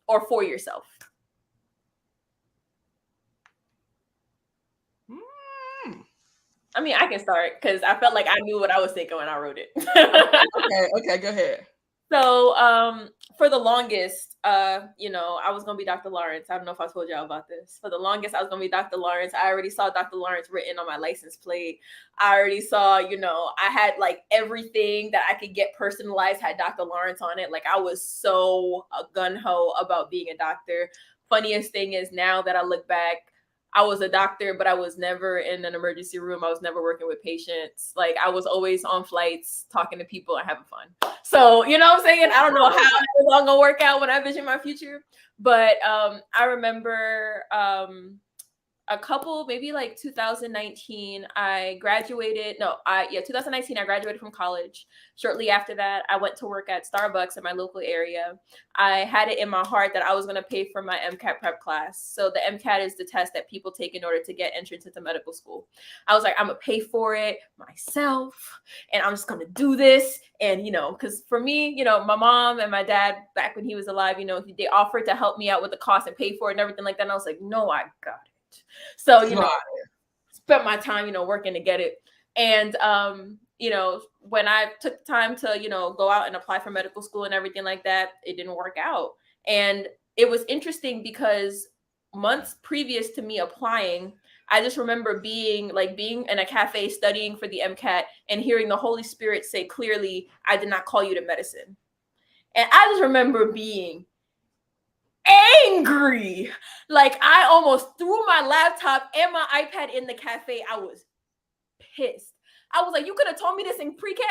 or for yourself? I mean, I can start because I felt like I knew what I was thinking when I wrote it. Okay, go ahead. So for the longest, I was going to be Dr. Lawrence. I don't know if I told y'all about this. For the longest, I was going to be Dr. Lawrence. I already saw Dr. Lawrence written on my license plate. I already saw, I had like everything that I could get personalized had Dr. Lawrence on it. Like, I was so gung-ho about being a doctor. Funniest thing is, now that I look back, I was a doctor, but I was never in an emergency room. I was never working with patients. Like I was always on flights, talking to people and having fun. So, you know what I'm saying? I don't know how it's all gonna work out when I vision my future. But I remember a couple, maybe like 2019, I graduated. No, 2019, I graduated from college. Shortly after that, I went to work at Starbucks in my local area. I had it in my heart that I was going to pay for my MCAT prep class. So the MCAT is the test that people take in order to get entrance into medical school. I was like, I'm going to pay for it myself and I'm just going to do this. And, because for me, my mom and my dad, back when he was alive, they offered to help me out with the cost and pay for it and everything like that. And I was like, no, I got it. So, spent my time, working to get it. And, when I took the time to, go out and apply for medical school and everything like that, it didn't work out. And it was interesting because months previous to me applying, I just remember being in a cafe studying for the MCAT and hearing the Holy Spirit say clearly, I did not call you to medicine. And I just remember being angry. Like I almost threw my laptop and my iPad in the cafe. I was pissed. I was like, you could have told me this in pre-K.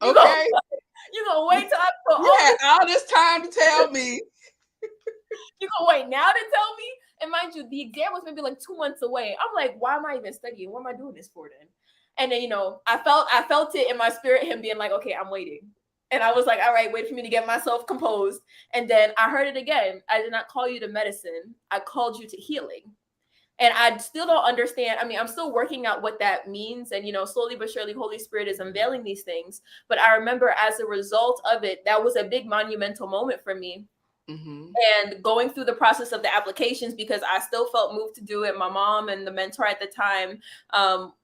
You gonna wait till you had all this time to tell me. You gonna wait now to tell me? And mind you, the exam was maybe like 2 months away. I'm like, why am I even studying? What am I doing this for then? And then I felt it in my spirit, him being like, okay, I'm waiting. And I was like, all right, wait for me to get myself composed. And then I heard it again. I did not call you to medicine. I called you to healing. And I still don't understand. I mean, I'm still working out what that means. And, slowly but surely, Holy Spirit is unveiling these things. But I remember as a result of it, that was a big monumental moment for me. Mm-hmm. And going through the process of the applications, because I still felt moved to do it. My mom and the mentor at the time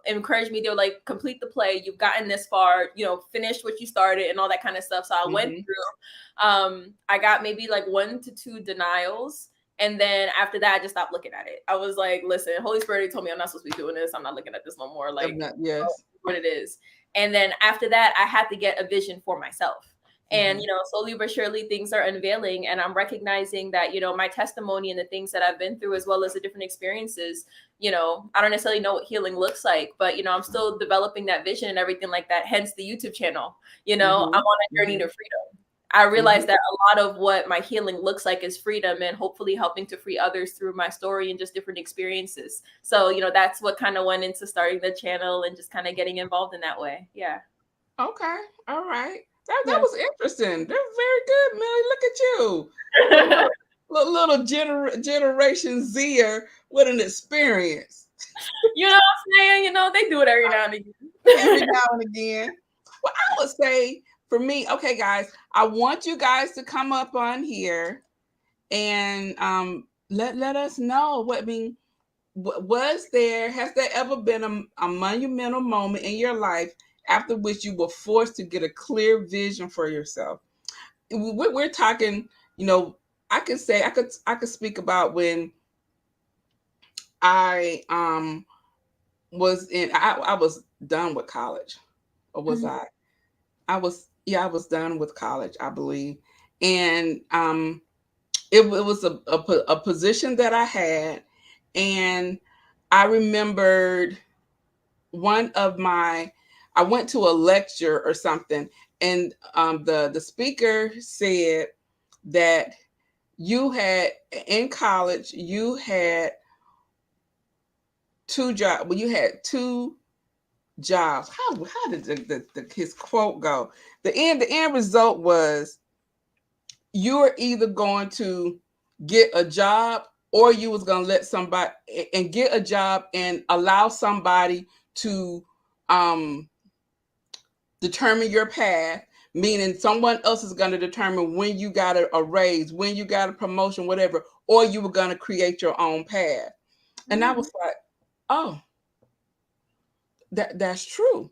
encouraged me. They were like, complete the play. You've gotten this far, finish what you started and all that kind of stuff. So I went through. I got maybe like 1 to 2 denials. And then after that, I just stopped looking at it. I was like, listen, Holy Spirit told me I'm not supposed to be doing this. I'm not looking at this no more. Like, what it is. And then after that, I had to get a vision for myself. And, slowly but surely things are unveiling, and I'm recognizing that, my testimony and the things that I've been through, as well as the different experiences, I don't necessarily know what healing looks like, but, I'm still developing that vision and everything like that. Hence the YouTube channel, I'm on a journey to freedom. I realized that a lot of what my healing looks like is freedom, and hopefully helping to free others through my story and just different experiences. So, that's what kind of went into starting the channel and just kind of getting involved in that way. Yeah. Okay. All right. That was interesting. That's very good, Millie. Look at you. little Generation Zer with an experience. You know what I'm saying? They do it every now and again. Every now and again. Well, I would say for me, okay, guys, I want you guys to come up on here and let us know has there ever been a monumental moment in your life after which you were forced to get a clear vision for yourself? We're talking, I could speak about when I was done with college. Or was I was done with college, I believe. And it was a position that I had, and I remembered I went to a lecture or something, and the speaker said that in college you had 2 jobs. Well, you had 2 jobs. How did his quote go? The end result was you're either going to get a job, or you was going to let somebody and get a job and allow somebody to determine your path, meaning someone else is going to determine when you got a raise, when you got a promotion, whatever, or you were going to create your own path. And I was like, oh, that's true.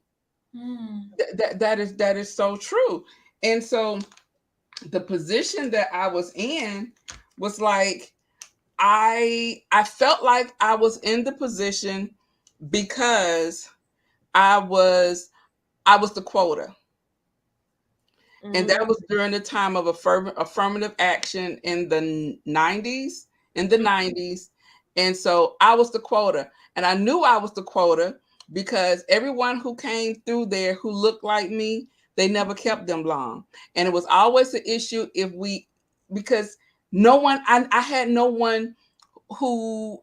That is so true. And so the position that I was in was like, I felt like I was in the position because I was the quota. And that was during the time of affirmative action in the 90s. And so I was the quota. And I knew I was the quota because everyone who came through there who looked like me, they never kept them long. And it was always an issue if we, because no one, I had no one who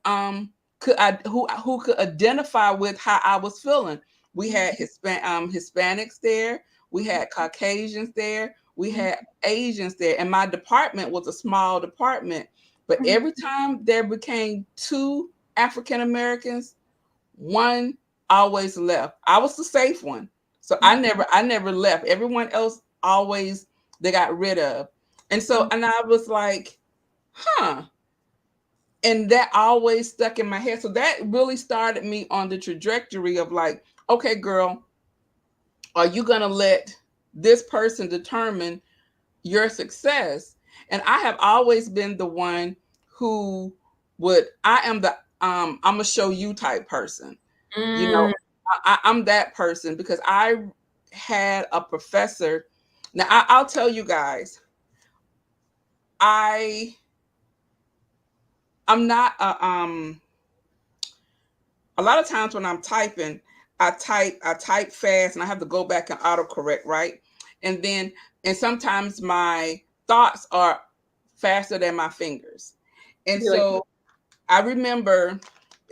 who could identify with how I was feeling. We had Hispanics there, we had Caucasians there, we had Asians there, and my department was a small department. But every time there became two African Americans, one always left. I was the safe one, so I never left. Everyone else always they got rid of, and so and I was like, huh, and that always stuck in my head. So that really started me on the trajectory of like, okay, girl, are you gonna let this person determine your success? And I have always been the one who would, I am the I'm gonna show you type person. You know, Mm. I'm that person because I had a professor. Now I'll tell you guys, I I'm not a lot of times when I'm typing, I type fast and I have to go back and autocorrect, right? And then and sometimes my thoughts are faster than my fingers. And You're like, so I remember,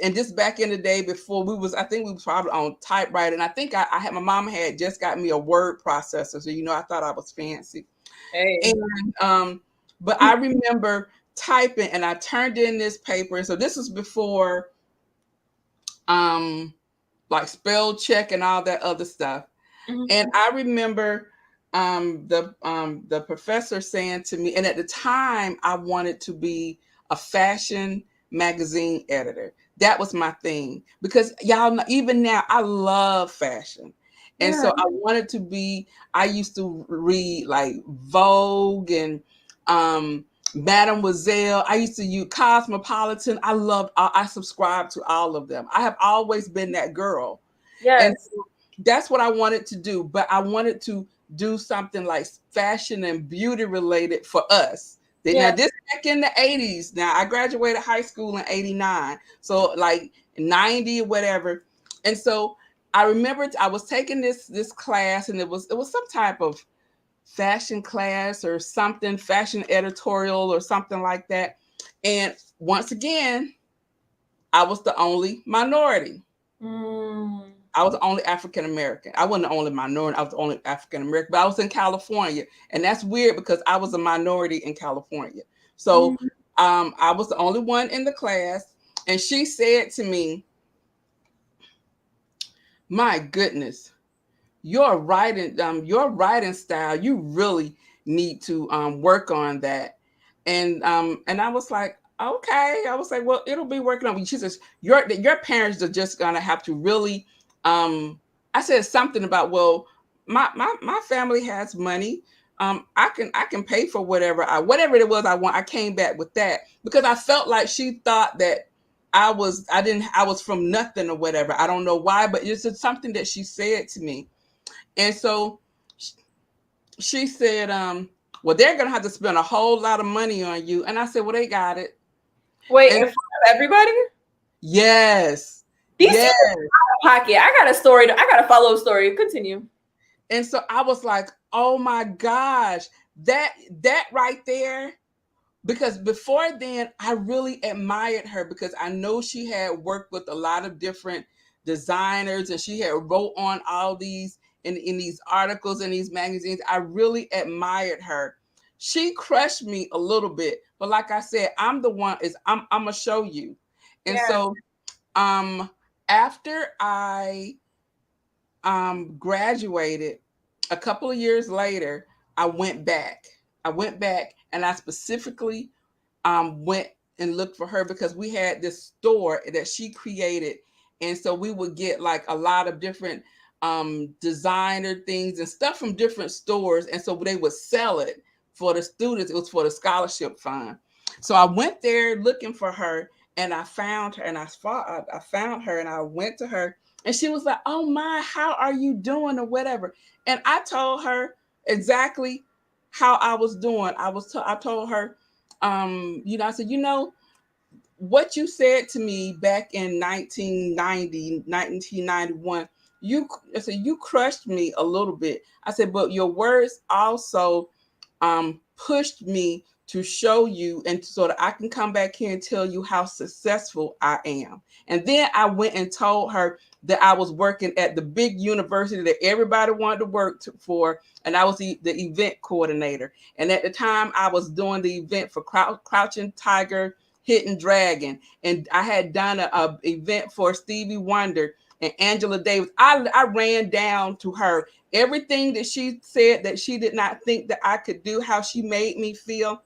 and this back in the day before we was, I think we was probably on typewriter. And I think I had, my mom had just got me a word processor. So, I thought I was fancy. hey. And, but I remember typing and I turned in this paper. And so this was before, um, like spell check and all that other stuff. And I remember the professor saying to me, and at the time I wanted to be a fashion magazine editor. That was my thing because y'all know, even now I love fashion. And Yeah. so I wanted to be, I used to read like Vogue and Mademoiselle. I used to use Cosmopolitan. I subscribed to all of them. I have always been that girl. And Yes. so that's what I wanted to do. But I wanted to do something like fashion and beauty related for us. Now, Yeah. this back in the 80s. Now, I graduated high school in 89. So, like 90 or whatever. And so I remember I was taking this class, and it was some type of fashion class or something, fashion editorial or something like that. And once again, I was the only minority. Mm. I was the only African American. I wasn't the only minority. I was the only African American, but I was in California, and that's weird because I was a minority in California. So Mm. I was the only one in the class, and she said to me, "My goodness, your writing style, you really need to work on that." And I was like, okay. I was like, well, it'll be working on. She says, your parents are just gonna have to really. I said something about, well, my family has money. I can pay for whatever it was I want. I came back with that because I felt like she thought that I was from nothing or whatever. I don't know why, but it's just something that she said to me. And so she said, well, they're gonna have to spend a whole lot of money on you. And I said, well, they got it. Wait, in And front of everybody? yes, These yes. secrets out of pocket. I got a story. I got a follow story. Continue. And so I was like, oh my gosh, that that right there. Because before then, I really admired her because I know she had worked with a lot of different designers and she had wrote on all these in these articles and these magazines. I really admired her. She crushed me a little bit, but like I said, I'm the one is I'm gonna show you. And Yeah. so um after I graduated, a couple of years later, I went back. I went back and I specifically went and looked for her because we had this store that she created. And so we would get like a lot of different designer things and stuff from different stores. And so they would sell it for the students. It was for the scholarship fund. So I went there looking for her and I found her and I found her and I went to her and she was like, oh my, how are you doing or whatever. And I told her exactly how I was doing. I told her, I said, what you said to me back in 1990, 1991, I said, you crushed me a little bit. I said, but your words also pushed me to show you and so that I can come back here and tell you how successful I am. And then I went and told her that I was working at the big university that everybody wanted to work for, and I was the event coordinator. And at the time, I was doing the event for Crouching Tiger, Hidden Dragon, and I had done a event for Stevie Wonder and Angela Davis. I ran down to her everything that she said that she did not think that I could do, how she made me feel.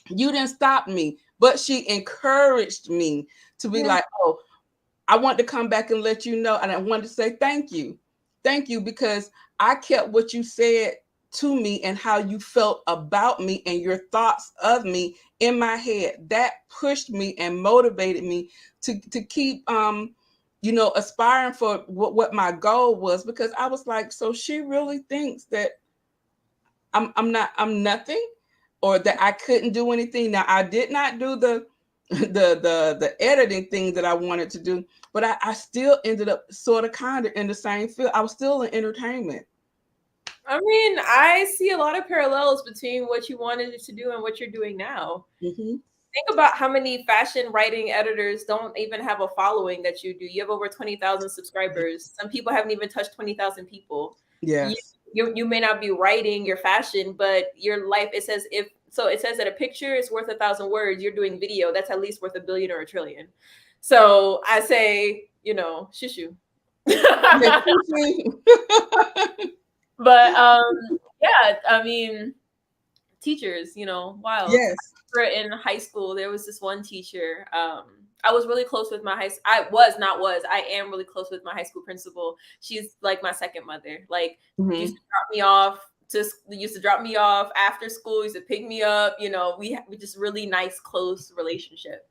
You didn't stop me, but she encouraged me to be like, oh, I want to come back and let you know. And I wanted to say thank you. Thank you, because I kept what you said to me and how you felt about me and your thoughts of me in my head. That pushed me and motivated me to keep aspiring for what my goal was, because I was like, so she really thinks that I'm nothing, or that I couldn't do anything. Now I did not do the editing thing that I wanted to do, but I still ended up sort of kind of in the same field. I was still in entertainment. I mean, I see a lot of parallels between what you wanted to do and what you're doing now. Mm-hmm. Think about how many fashion writing editors don't even have a following that you do. You have over 20,000 subscribers. Some people haven't even touched 20,000 people. Yes. You may not be writing your fashion, but your life, it says that a picture is worth 1,000 words. You're doing video. That's at least worth 1 billion or 1 trillion. So I say, shushu. But yeah, I mean, teachers, wild. Yes. In high school, there was this one teacher. I was really close with my I am really close with my high school principal. She's like my second mother. Like, used to drop me off after school, used to pick me up. We just really nice, close relationship.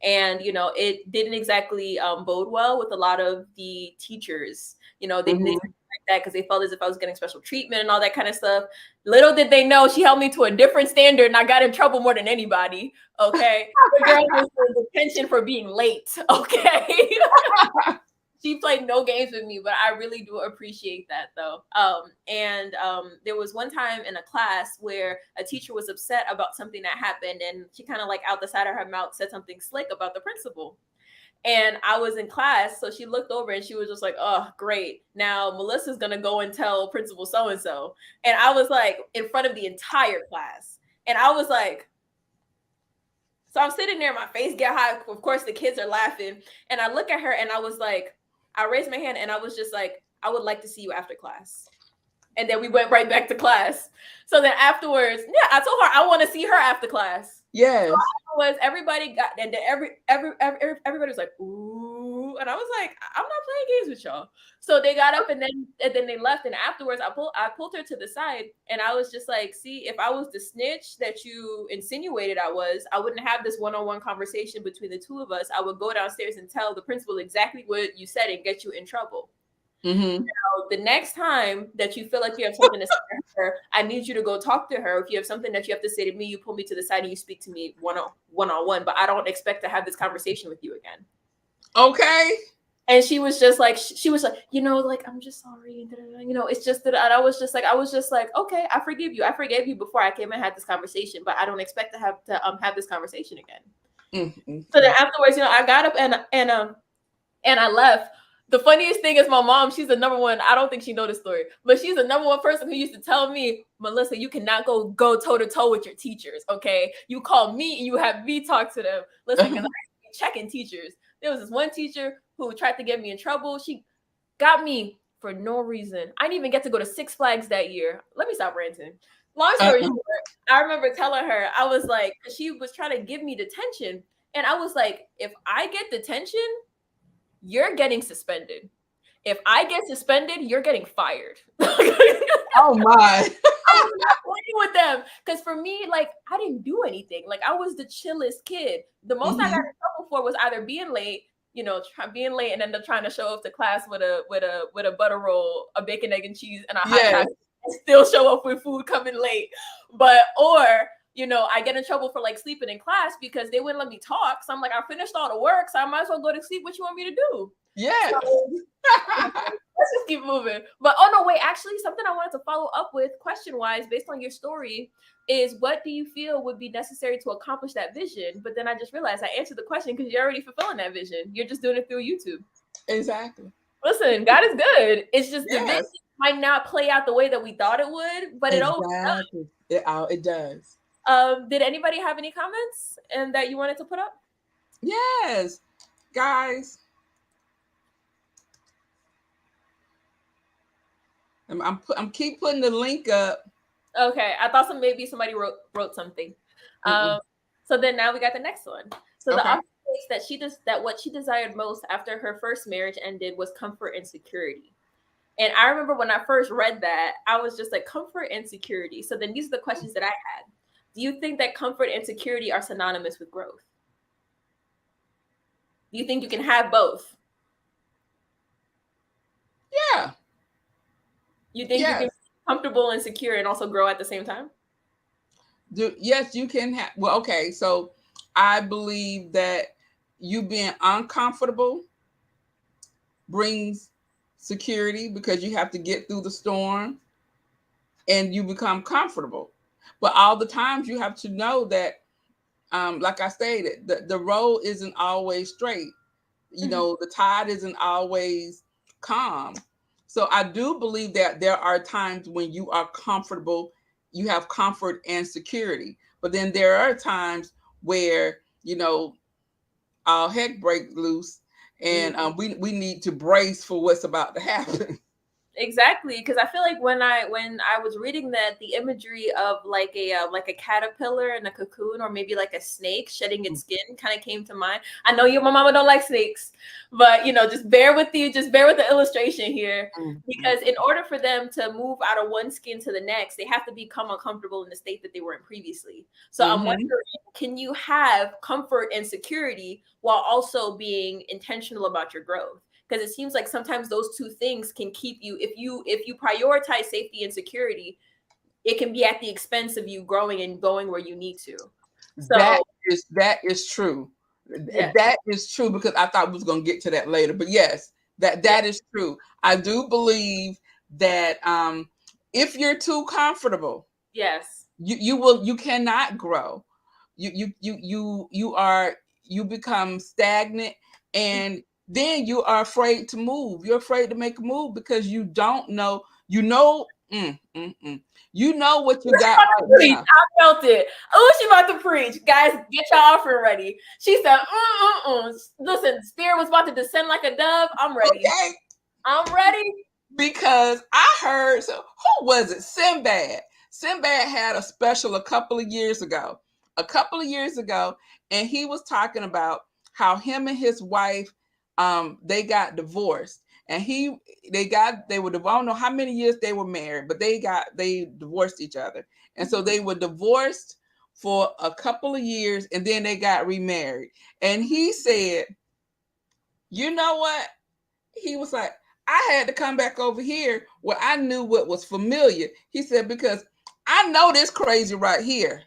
And it didn't exactly bode well with a lot of the teachers. They didn't like that because they felt as if I was getting special treatment and all that kind of stuff. Little did they know, she held me to a different standard, and I got in trouble more than anybody. Okay, the girl was in detention for being late. Okay. She played no games with me, but I really do appreciate that, though. There was one time in a class where a teacher was upset about something that happened, and she kind of like out the side of her mouth said something slick about the principal. And I was in class, so she looked over and she was just like, oh, great. Now Melissa's going to go and tell principal so-and-so. And I was like, in front of the entire class. And I was like, so I'm sitting there, my face get high. Of course, the kids are laughing. And I look at her and I was like, I raised my hand and I was just like, I would like to see you after class. And then we went right back to class. So then afterwards, I told her I want to see her after class. Yes. So everybody got, and then everybody was like, ooh, and I was like, I'm not playing games with y'all. So they got up and then they left. And afterwards, I pulled her to the side, and I was just like, see, if I was the snitch that you insinuated I wouldn't have this one-on-one conversation between the two of us. I would go downstairs and tell the principal exactly what you said and get you in trouble. Mm-hmm. Now, the next time that you feel like you have something to say to her, I need you to go talk to her. If you have something that you have to say to me, you pull me to the side and you speak to me one-on-one. But I don't expect to have this conversation with you again. Okay. And she was like, like, I'm just sorry. It's just that I was just like, okay, I forgive you. I forgave you before I came and had this conversation, but I don't expect to have this conversation again. Mm-hmm. So then afterwards, I got up and I left. The funniest thing is my mom, she's the number one. I don't think she knows this story, but she's the number one person who used to tell me, Melissa, you cannot go toe to toe with your teachers. Okay. You call me and you have me talk to them. Listen, because I be checking teachers. There was this one teacher who tried to get me in trouble. She got me for no reason. I didn't even get to go to Six Flags that year. Let me stop ranting. Long story short, I remember telling her, I was like, she was trying to give me detention. And I was like, if I get detention, you're getting suspended. If I get suspended, you're getting fired. Oh my. I'm not playing with them. Because for me, like, I didn't do anything. Like, I was the chillest kid. The most I got in trouble for was either being late, being late and then trying to show up to class with a butter roll, a bacon, egg, and cheese, and a hot dog, and still show up with food coming late. Or I get in trouble for like sleeping in class because they wouldn't let me talk. So I'm like, I finished all the work, so I might as well go to sleep. What you want me to do? Yes. So let's just keep moving. But oh no, wait, actually, something I wanted to follow up with question-wise, based on your story, is what do you feel would be necessary to accomplish that vision? But then I just realized I answered the question because you're already fulfilling that vision. You're just doing it through YouTube. Exactly. Listen, God is good. It's just the vision Yes. might not play out the way that we thought it would, but it always does. Exactly. It does. Did anybody have any comments and that you wanted to put up? Yes, guys. I'm keep putting the link up. Okay, I thought maybe somebody wrote something. Mm-mm. So then now we got the next one. So the Okay. author states that what she desired most after her first marriage ended was comfort and security. And I remember when I first read that, I was just like, comfort and security. So then these are the questions that I had. Do you think that comfort and security are synonymous with growth? Do you think you can have both? Yeah. You think you can Yes. be comfortable and secure and also grow at the same time? Yes, you can have. Well, okay. So I believe that you being uncomfortable brings security because you have to get through the storm and you become comfortable. But all the times you have to know that, like I stated, the road isn't always straight. Mm-hmm. The tide isn't always calm. So I do believe that there are times when you are comfortable, you have comfort and security. But then there are times where, all heck break loose and we need to brace for what's about to happen. Exactly, because I feel like when I was reading that, the imagery of like a caterpillar in a cocoon, or maybe like a snake shedding its skin, kind of came to mind. I know my mama don't like snakes, but just bear with the illustration here, because in order for them to move out of one skin to the next, they have to become uncomfortable in the state that they were in previously. So I'm Mm-hmm. wondering, can you have comfort and security while also being intentional about your growth? Because it seems like sometimes those two things can keep you, if you prioritize safety and security, it can be at the expense of you growing and going where you need to. That So is true. yeah. That is true because I thought we was going to get to that later. But yes, Yeah. that is true. I do believe that if you're too comfortable, Yes. you cannot grow. You become stagnant, and then you are afraid to move. You're afraid to make a move because you don't know. You know what you got right Preach. now. I felt it. Oh, she about to preach. Guys, get your offering ready. She said, Listen, Spirit was about to descend like a dove. I'm ready. Okay. I'm ready. Because I heard, so who was it? Sinbad. Sinbad had a special a couple of years ago, and he was talking about how him and his wife, they got divorced, and they were, I don't know how many years they were married, but they divorced each other, and so they were divorced for a couple of years, and then they got remarried, and he said, you know what? He was like, I had to come back over here where I knew what was familiar. He said, because I know this crazy right here,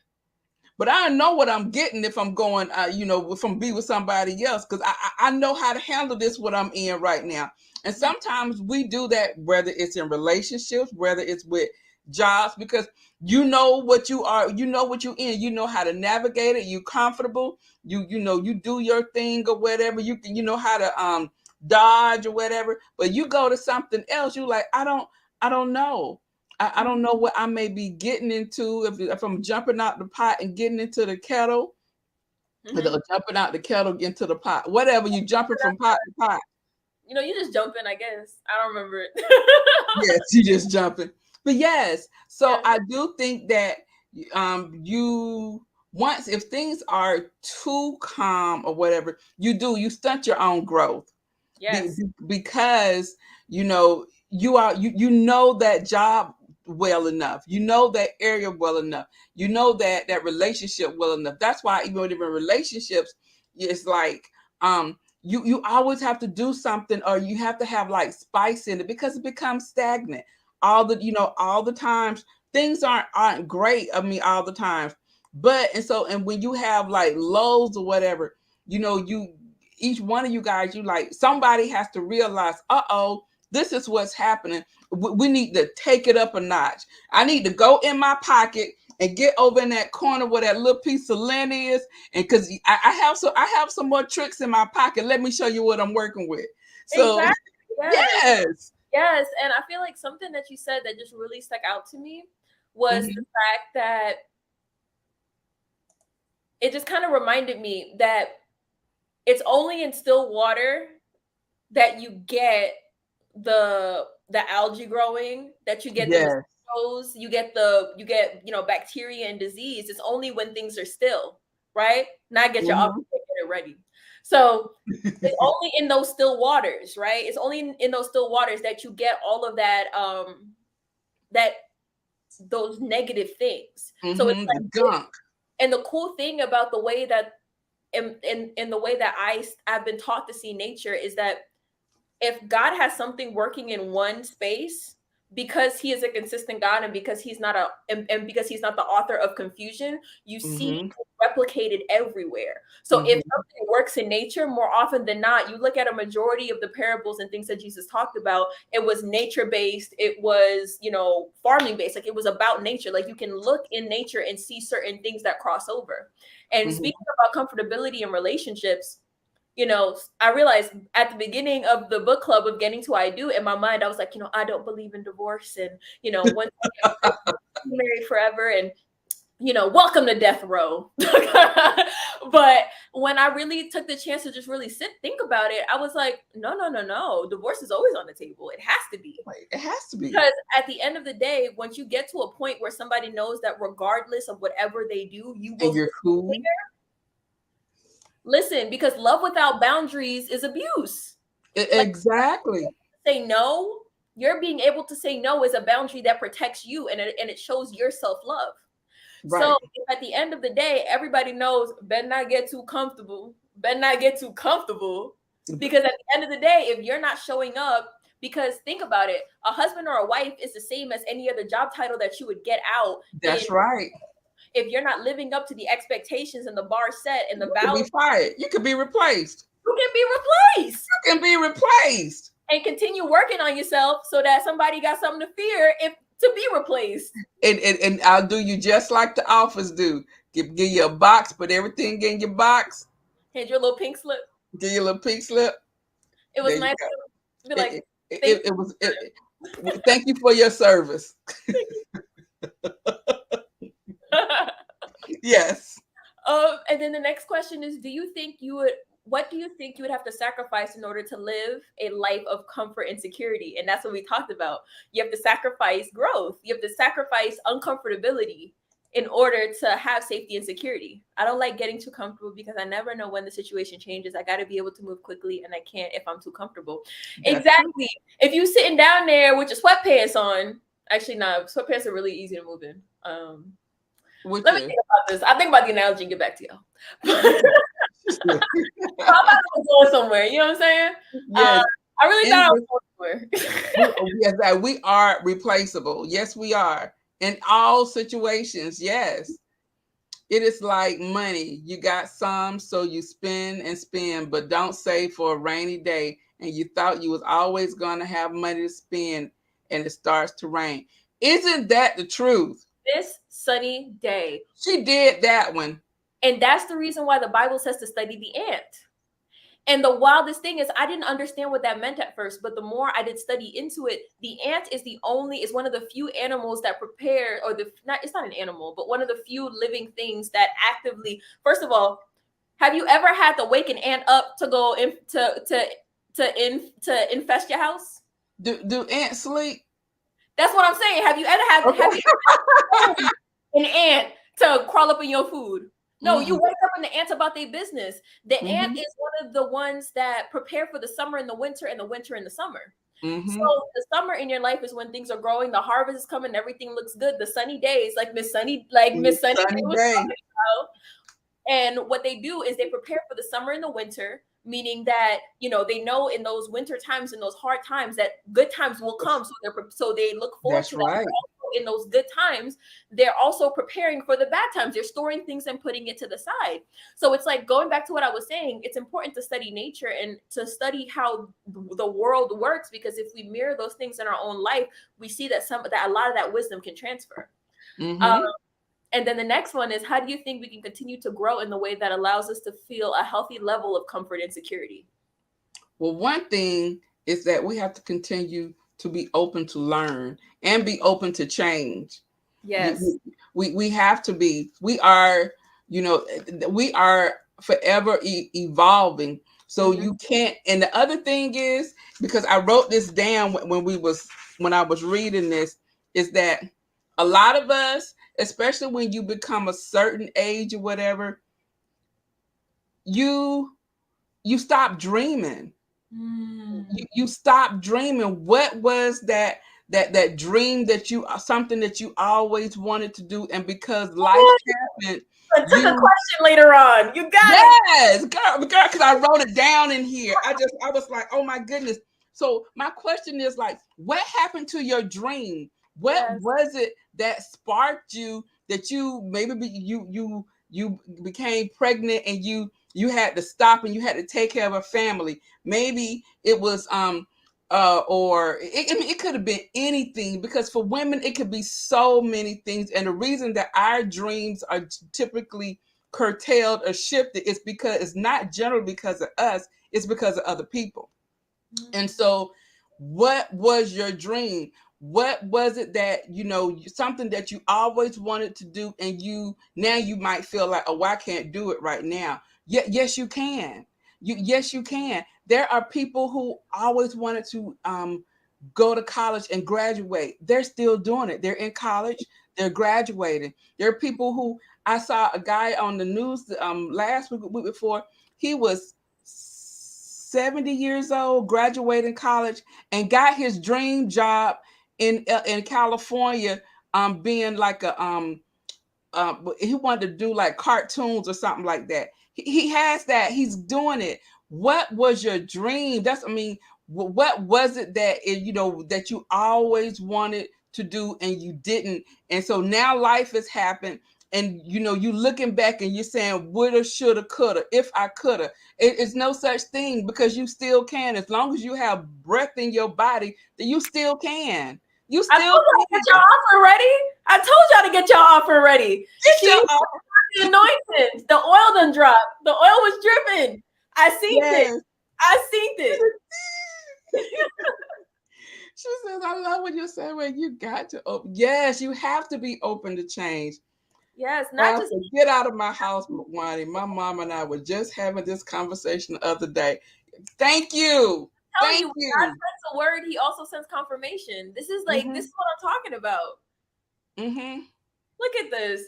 but I know what I'm getting if I'm going, if I'm be with somebody else, because I know how to handle this, what I'm in right now. And sometimes we do that, whether it's in relationships, whether it's with jobs, because you know what you are, you know what you're in, you know how to navigate it, you comfortable, you do your thing or whatever, you know how to dodge or whatever, but you go to something else, you like, I don't know. I don't know what I may be getting into if I'm jumping out the pot and getting into the kettle, or jumping out the kettle into the pot, whatever, you jumping from pot to pot. You just jump in, I guess. I don't remember it. Yes, you just jumping. But yes, so Yeah. I do think that you once if things are too calm or whatever, you stunt your own growth. Yes. Because you know that job well enough, you know that area well enough, you know that relationship well enough. That's why even in relationships, it's like you always have to do something, or you have to have like spice in it, because it becomes stagnant all the times. Things aren't great, I mean, all the times, But and when you have like lows or whatever, you each one of you guys, you like somebody has to realize, uh-oh, this is what's happening. We need to take it up a notch. I need to go in my pocket and get over in that corner where that little piece of lint is, and because I have some more tricks in my pocket. Let me show you what I'm working with. So Exactly. Yes. yes. Yes. And I feel like something that you said that just really stuck out to me was the Mm-hmm. fact that it just kind of reminded me that it's only in still water that you get the algae growing, that you get the Yes. mosquitoes, you get bacteria and disease. It's only when things are still, right? Not get your oven, Mm-hmm. get it ready. So it's only in those still waters, right? It's only in those still waters that you get all of that that those negative things. So it's Mm-hmm. The like, gunk. and the cool thing about the way that in the way that I've been taught to see nature is that if God has something working in one space, because he is a consistent God, and because he's not and because he's not the author of confusion, you see Mm-hmm. it replicated everywhere. So if Mm-hmm. something works in nature, more often than not, you look at a majority of the parables and things that Jesus talked about, it was nature based, it was, farming based, like it was about nature. Like you can look in nature and see certain things that cross over. And Mm-hmm. speaking about comfortability in relationships, I realized at the beginning of the book club of Getting to I Do, in my mind, I was like, I don't believe in divorce. And, once I get married forever, and, welcome to death row. But when I really took the chance to just really think about it, I was like, no, no, no, no. Divorce is always on the table. It has to be. Like, it has to be. Because at the end of the day, once you get to a point where somebody knows that regardless of whatever they do, you And will you're cool. listen, because love without boundaries is abuse. Like, Exactly. say no, you're being able to say no is a boundary that protects you, and it shows your self-love. Right. So at the end of the day, everybody knows better not get too comfortable. Better not get too comfortable. Because at the end of the day, if you're not showing up, because think about it, a husband or a wife is the same as any other job title that you would get out in. That's right. If you're not living up to the expectations and the bar set and the You could be values, fired. You could be replaced. you can be replaced. You can be replaced. And continue working on yourself so that somebody got something to fear if to be replaced. And I'll do you just like the office do. Give you a box, put everything in your box. Hand your little pink slip. Give you a little pink slip. It There was you nice go. to be like, It was. Thank you for your service. Yes. And then the next question is, what do you think you would have to sacrifice in order to live a life of comfort and security? And that's what we talked about. You have to sacrifice growth. You have to sacrifice uncomfortability in order to have safety and security. I don't like getting too comfortable because I never know when the situation changes. I got to be able to move quickly, and I can't if I'm too comfortable. That's Exactly. If you sitting down there with your sweatpants on, actually, no, sweatpants are really easy to move in. Let Let me think about this. I'll think about the analogy and get back to y'all. I'm about to go somewhere. You know what I'm saying? Yes. I really thought I was going somewhere. Yes, that we are replaceable. Yes, we are. In all situations, yes. It is like money. You got some, so you spend and spend, but don't save for a rainy day. And you thought you was always going to have money to spend, and it starts to rain. Isn't that the truth? This sunny day. She did that one. And that's the reason why the Bible says to study the ant. And the wildest thing is I didn't understand what that meant at first, but the more I did study into it, the ant is one of the few animals that prepare, or it's not an animal, but one of the few living things that actively, first of all, have you ever had to wake an ant up to go to infest your house? Do ants sleep? That's what I'm saying. Have you ever had an ant to crawl up in your food? No, you wake up and the ant's about their business. The ant is one of the ones that prepare for the summer and the winter, and the winter and the summer. So the summer in your life is when things are growing, the harvest is coming, everything looks good. The sunny days, like Miss Sunny Day was talking about. And what they do is they prepare for the summer and the winter, meaning that, they know in those winter times and those hard times that good times will come. So they look forward to that. Right. in those good times, they're also preparing for the bad times. They're storing things and putting it to the side. So it's like going back to what I was saying, it's important to study nature and to study how the world works, because if we mirror those things in our own life, we see that a lot of that wisdom can transfer. Um, Mm-hmm. and then the next one is, how do you think we can continue to grow in the way that allows us to feel a healthy level of comfort and security? Well, one thing is that we have to continue to be open to learn and be open to change. Yes. We have to be. We are, you know, we are forever evolving. So Mm-hmm. you can't. And the other thing is, because I wrote this down when I was reading this, is that a lot of us, especially when you become a certain age or whatever, you you stop dreaming. You stop dreaming. What was that dream that you, something that you always wanted to do, and because life happened, I took a you, question later on. You got it. yes, girl, because I wrote it down in here. I was like, oh my goodness. So my question is like, what happened to your dream? What Yes. was it that sparked you, that you maybe you became pregnant and you had to stop and you had to take care of a family? Maybe it was or I mean, it could have been anything, because for women it could be so many things, and the reason that our dreams are typically curtailed or shifted is because it's not generally because of us, it's because of other people. And so what was your dream? What was it that, something that you always wanted to do, and you now you might feel like, oh, I can't do it right now. Yes, you can. Yes, you can. There are people who always wanted to go to college and graduate. They're still doing it. They're in college, they're graduating. There are people who, I saw a guy on the news last week before, he was 70 years old, graduating college, and got his dream job in California, being like he wanted to do like cartoons or something like that. He has that. He's doing it. What was your dream? What was it that that you always wanted to do and you didn't? And so now life has happened, and you looking back and you're saying, woulda, shoulda, coulda, if I coulda. It's no such thing, because you still can. As long as you have breath in your body, then you still can. You I still told y'all to can. get y'all offer ready. I told y'all to get y'all offer ready. Get She your the anointing. The oil done dropped. The oil was dripping. I seen it. yes. I seen it. She says, I love what you're saying, when you got to open. Yes, you have to be open to change. Yes, not just Pastor, get out of my house, Wani. My mom and I were just having this conversation the other day. Thank you. telling you, Thank when God you. sends a word, he also sends confirmation. This is Mm-hmm. this is what I'm talking about. Mm-hmm. Look at this.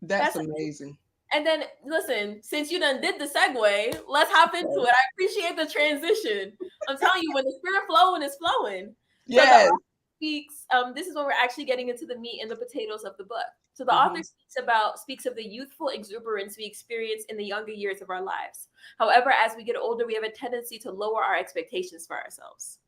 That's That's amazing. And then listen, since you done did the segue, let's hop into it. I appreciate the transition. I'm telling you, when the spirit flowing is flowing. So the Yes. author speaks, this is when we're actually getting into the meat and the potatoes of the book. So the Mm-hmm. author speaks of the youthful exuberance we experience in the younger years of our lives. However, as we get older, we have a tendency to lower our expectations for ourselves.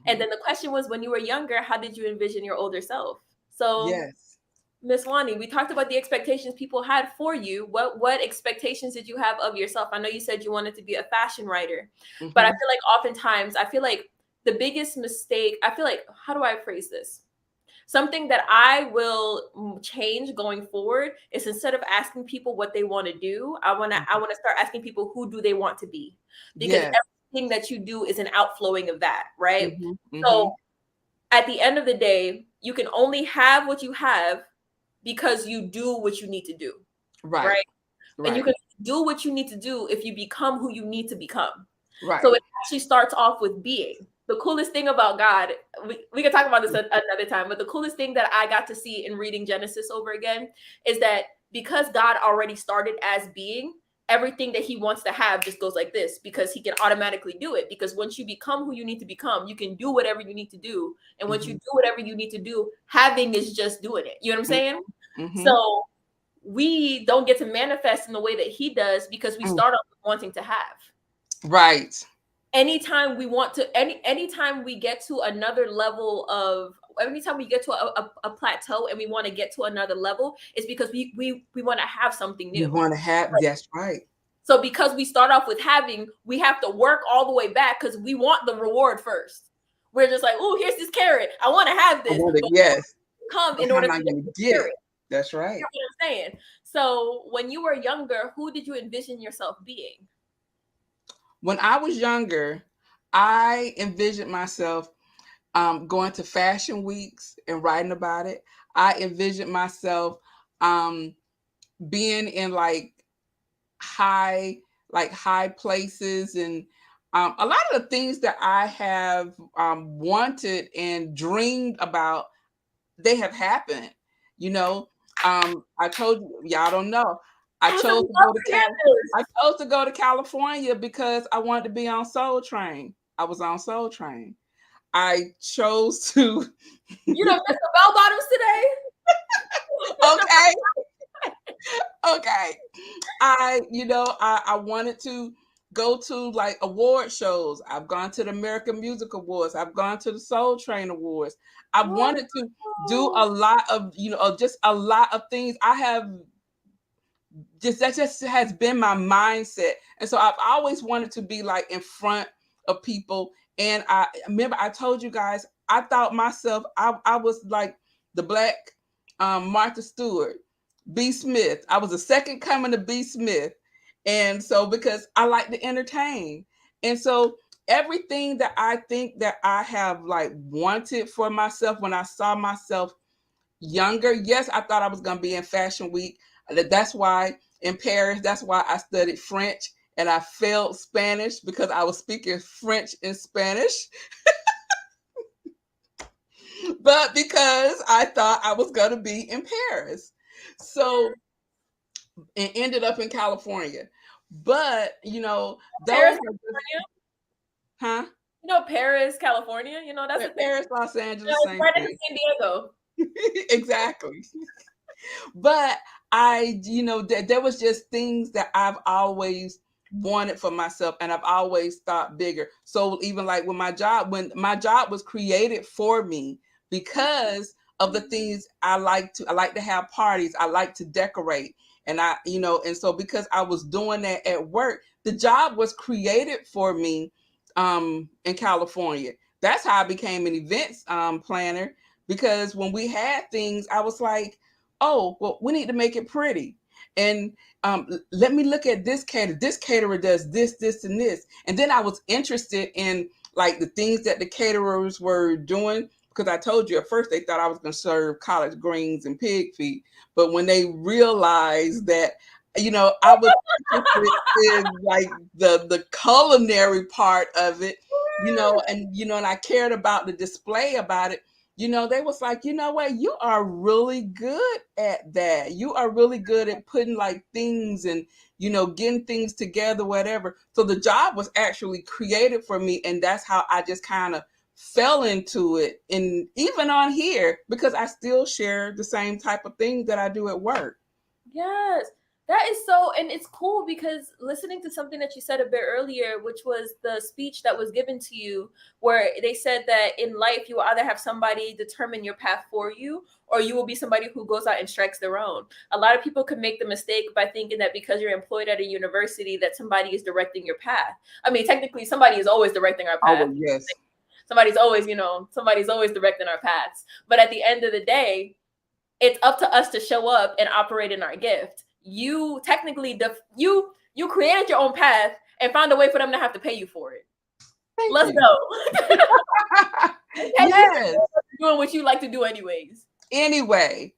And Mm-hmm. then the question was, when you were younger, how did you envision your older self? So Yes. Miss Wani, we talked about the expectations people had for you. What expectations did you have of yourself? I know you said you wanted to be a fashion writer, but I Mm-hmm. feel like oftentimes, I feel like the biggest mistake, I feel like, how do I phrase this? Something that I will change going forward is, instead of asking people what they want to do, I want to start asking people, who do they want to be? Because Yes. everything that you do is an outflowing of that, right? Mm-hmm. Mm-hmm. So at the end of the day, you can only have what you have because you do what you need to do, Right. right? And you Right. can do what you need to do if you become who you need to become. Right. So it actually starts off with being. The coolest thing about God, we can talk about this another time, but the coolest thing that I got to see in reading Genesis over again is that because God already started as being, everything that he wants to have just goes like this, because he can automatically do it. Because once you become who you need to become, you can do whatever you need to do. And once you Mm-hmm. do whatever you need to do, having is just doing it. You know what I'm saying? Mm-hmm. So we don't get to manifest in the way that he does because we Mm. start off with wanting to have. Right. anytime we want to anytime we get to another level of anytime we get to a plateau and we want to get to another level, it's because we want to have something You new. want to have, that's right. So because we start off with having, we have to work all the way back because we want the reward first. We're just like, oh, here's this carrot, I want to have I this, want it, but yes. come But in how order am to I get going to the get it? carrot. That's You right. know what I'm saying? So when you were younger, who did you envision yourself being? When I was younger, I envisioned myself going to fashion weeks and writing about it. I envisioned myself um, being in high high places, and a lot of the things that I have wanted and dreamed about, they have happened. You know, I told you, y'all don't know. I I would chose to love go to to hear this. I chose to go to California because I wanted to be on Soul Train. I was on Soul Train. I chose to. You know, Mr. Bell Bottoms today. Okay, okay. I wanted to go to like award shows. I've gone to the American Music Awards. I've gone to the Soul Train Awards. I wanted to do Whoa. a lot of, just a lot of things. I have just that just has been my mindset. And so I've always wanted to be like in front of people. And I remember I told you guys, I thought myself, I was like the black Martha Stewart, B. Smith. I was the second coming to B. Smith. And so because I like to entertain. And so everything that I think that I have like wanted for myself when I saw myself younger, yes, I thought I was going to be in Fashion Week. That's why in Paris, that's why I studied French and I failed Spanish because I was speaking French and Spanish. But because I thought I was going to be in Paris. So, and ended up in California. But, those Paris, are just, California. huh? You know, Paris, California. You know, that's the thing. Paris, Los You know, Angeles, it's same right next thing. to San Diego. Exactly. But there was just things that I've always wanted for myself, and I've always thought bigger. So even like when my job was created for me because of the things I like to have parties, I like to decorate. And and so because I was doing that at work, the job was created for me in California. That's how I became an events planner, because when we had things, I was like, oh, well, we need to make it pretty. And let me look at this caterer. This caterer does this, this, and this. And then I was interested in like the things that the caterers were doing, because I told you at first they thought I was going to serve collard greens and pig feet. But when they realized that, I was interested in like the culinary part of it, and I cared about the display about it. They was like, you know what, you are really good at that. You are really good at putting like things and, getting things together, whatever. So the job was actually created for me. And that's how I just kind of fell into it. And even on here, because I still share the same type of things that I do at work. Yes, that is so, and it's cool because listening to something that you said a bit earlier, which was the speech that was given to you, where they said that in life you will either have somebody determine your path for you, or you will be somebody who goes out and strikes their own. A lot of people could make the mistake by thinking that because you're employed at a university, that somebody is directing your path. I mean, technically, somebody is always directing our Oh, path. well, yes. Somebody's always directing our paths. But at the end of the day, it's up to us to show up and operate in our gift. You technically you created your own path and found a way for them to have to pay you for it. Thank Let's you. go. Pay you Yes. for doing what you like to do anyways. Anyway,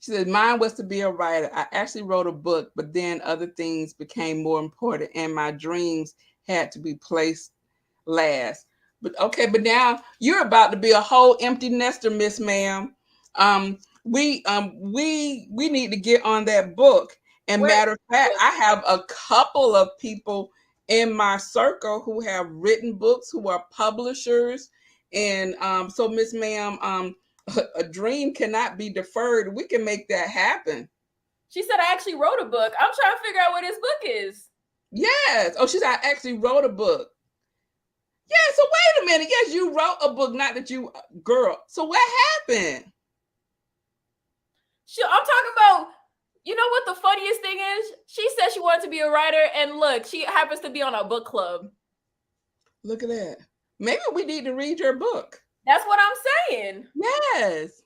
she said, mine was to be a writer. I actually wrote a book, but then other things became more important and my dreams had to be placed last. But okay, but now you're about to be a whole empty nester, Miss Ma'am. We need to get on that book. And Where matter of fact, I have a couple of people in my circle who have written books, who are publishers. And so Miss Ma'am, a dream cannot be deferred. We can make that happen. she said I actually wrote a book. I'm trying to figure out what this book is. Yes. Oh, she said I actually wrote a book. Yeah, so wait a minute. Yes, you wrote a book, not that you, girl. So what happened? I'm talking about, you know what the funniest thing is? She said she wanted to be a writer, and look, she happens to be on a book club. Look at that. Maybe we need to read your book. That's what I'm saying. Yes.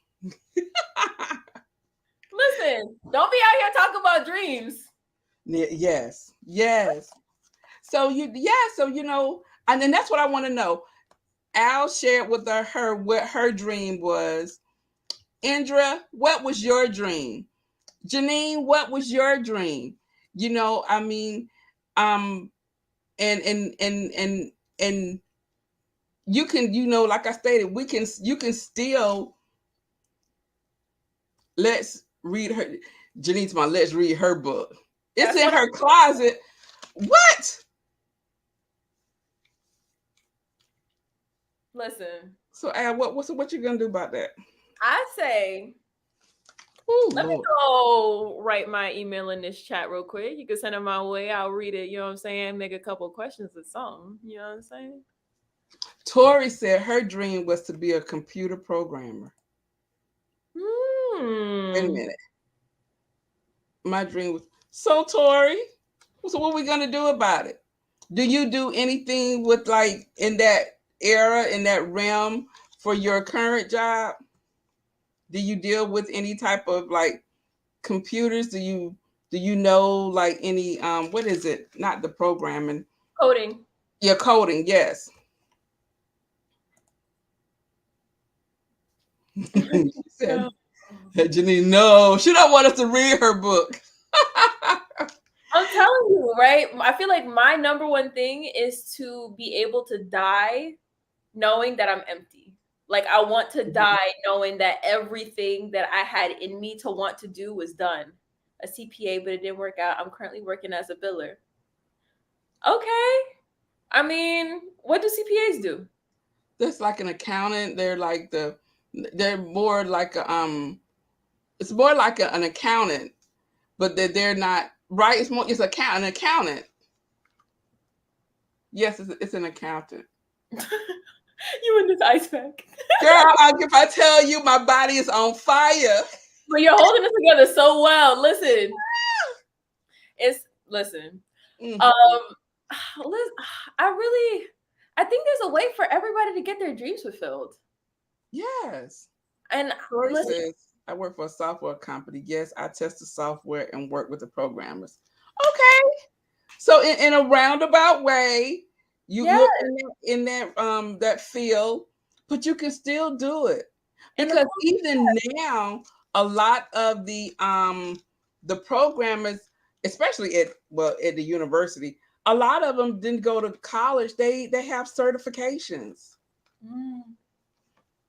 Listen, don't be out here talking about dreams. Yes. Yes. So so and then that's what I want to know. Al shared with her what her dream was. Indra, what was your dream? Janine, what was your dream? I mean, um, and you can, like I stated, you can still let's read her. Janine's my let's read her book. It's That's in what. her closet. What? Listen, So Al, what you gonna do about that? I say, Oh let me Lord. go write my email in this chat real quick. You can send it my way. I'll read it. You know what I'm saying? Make a couple questions or something. You know what I'm saying? Tori said her dream was to be a computer programmer. Wait a Hmm. minute. My dream was so Tori. So what are we gonna do about it? Do you do anything with like in that era, in that realm for your current job? Do you deal with any type of like computers? Do you know like any what is it? Not the programming. Coding. Your coding, yes. She said, No. Janine, no, she don't want us to read her book. I'm telling you, right? I feel like my number one thing is to be able to die knowing that I'm empty. Like I want to die knowing that everything that I had in me to want to do was done. A CPA, but it didn't work out. I'm currently working as a biller. Okay. I mean, what do CPAs do? That's like an accountant. They're more like it's more like an accountant, but they're not right. An accountant. Yes, it's an accountant. You in this ice pack. Girl, if I tell you my body is on fire. But you're holding it together so well. Listen, listen. Mm, Um, listen, I really, I think there's a way for everybody to get their dreams fulfilled. yes. And Corey listen, says, I work for a software company. Yes, I test the software and work with the programmers. Okay. So in a roundabout way, yeah, you're in that field, but you can still do it. and the Because even now, a lot of the programmers, especially at the university, a lot of them didn't go to college. They have certifications. mm,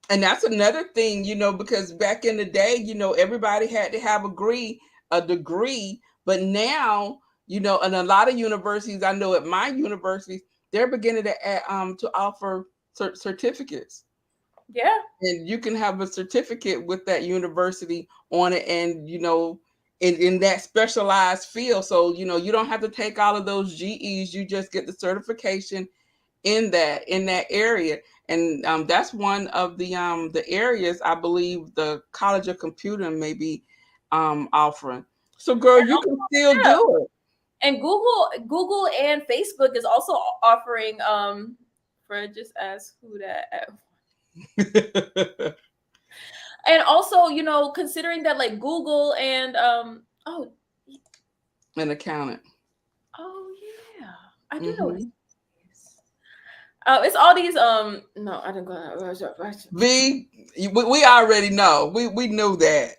And that's another thing, because back in the day, everybody had to have a degree, but now, and a lot of universities, I know at my universities, they're beginning to offer certificates, yeah, and you can have a certificate with that university on it, and in that specialized field. So you don't have to take all of those GEs. You just get the certification in that area, and that's one of the areas I believe the College of Computing may be offering. So, girl, and you can still yeah, do and Google and Facebook is also offering. For just ask who that. it. And also, considering that like Google and An accountant. oh yeah, I do know what Hmm. it is. Oh, it's all these no, I didn't go. V, we already know. We knew that.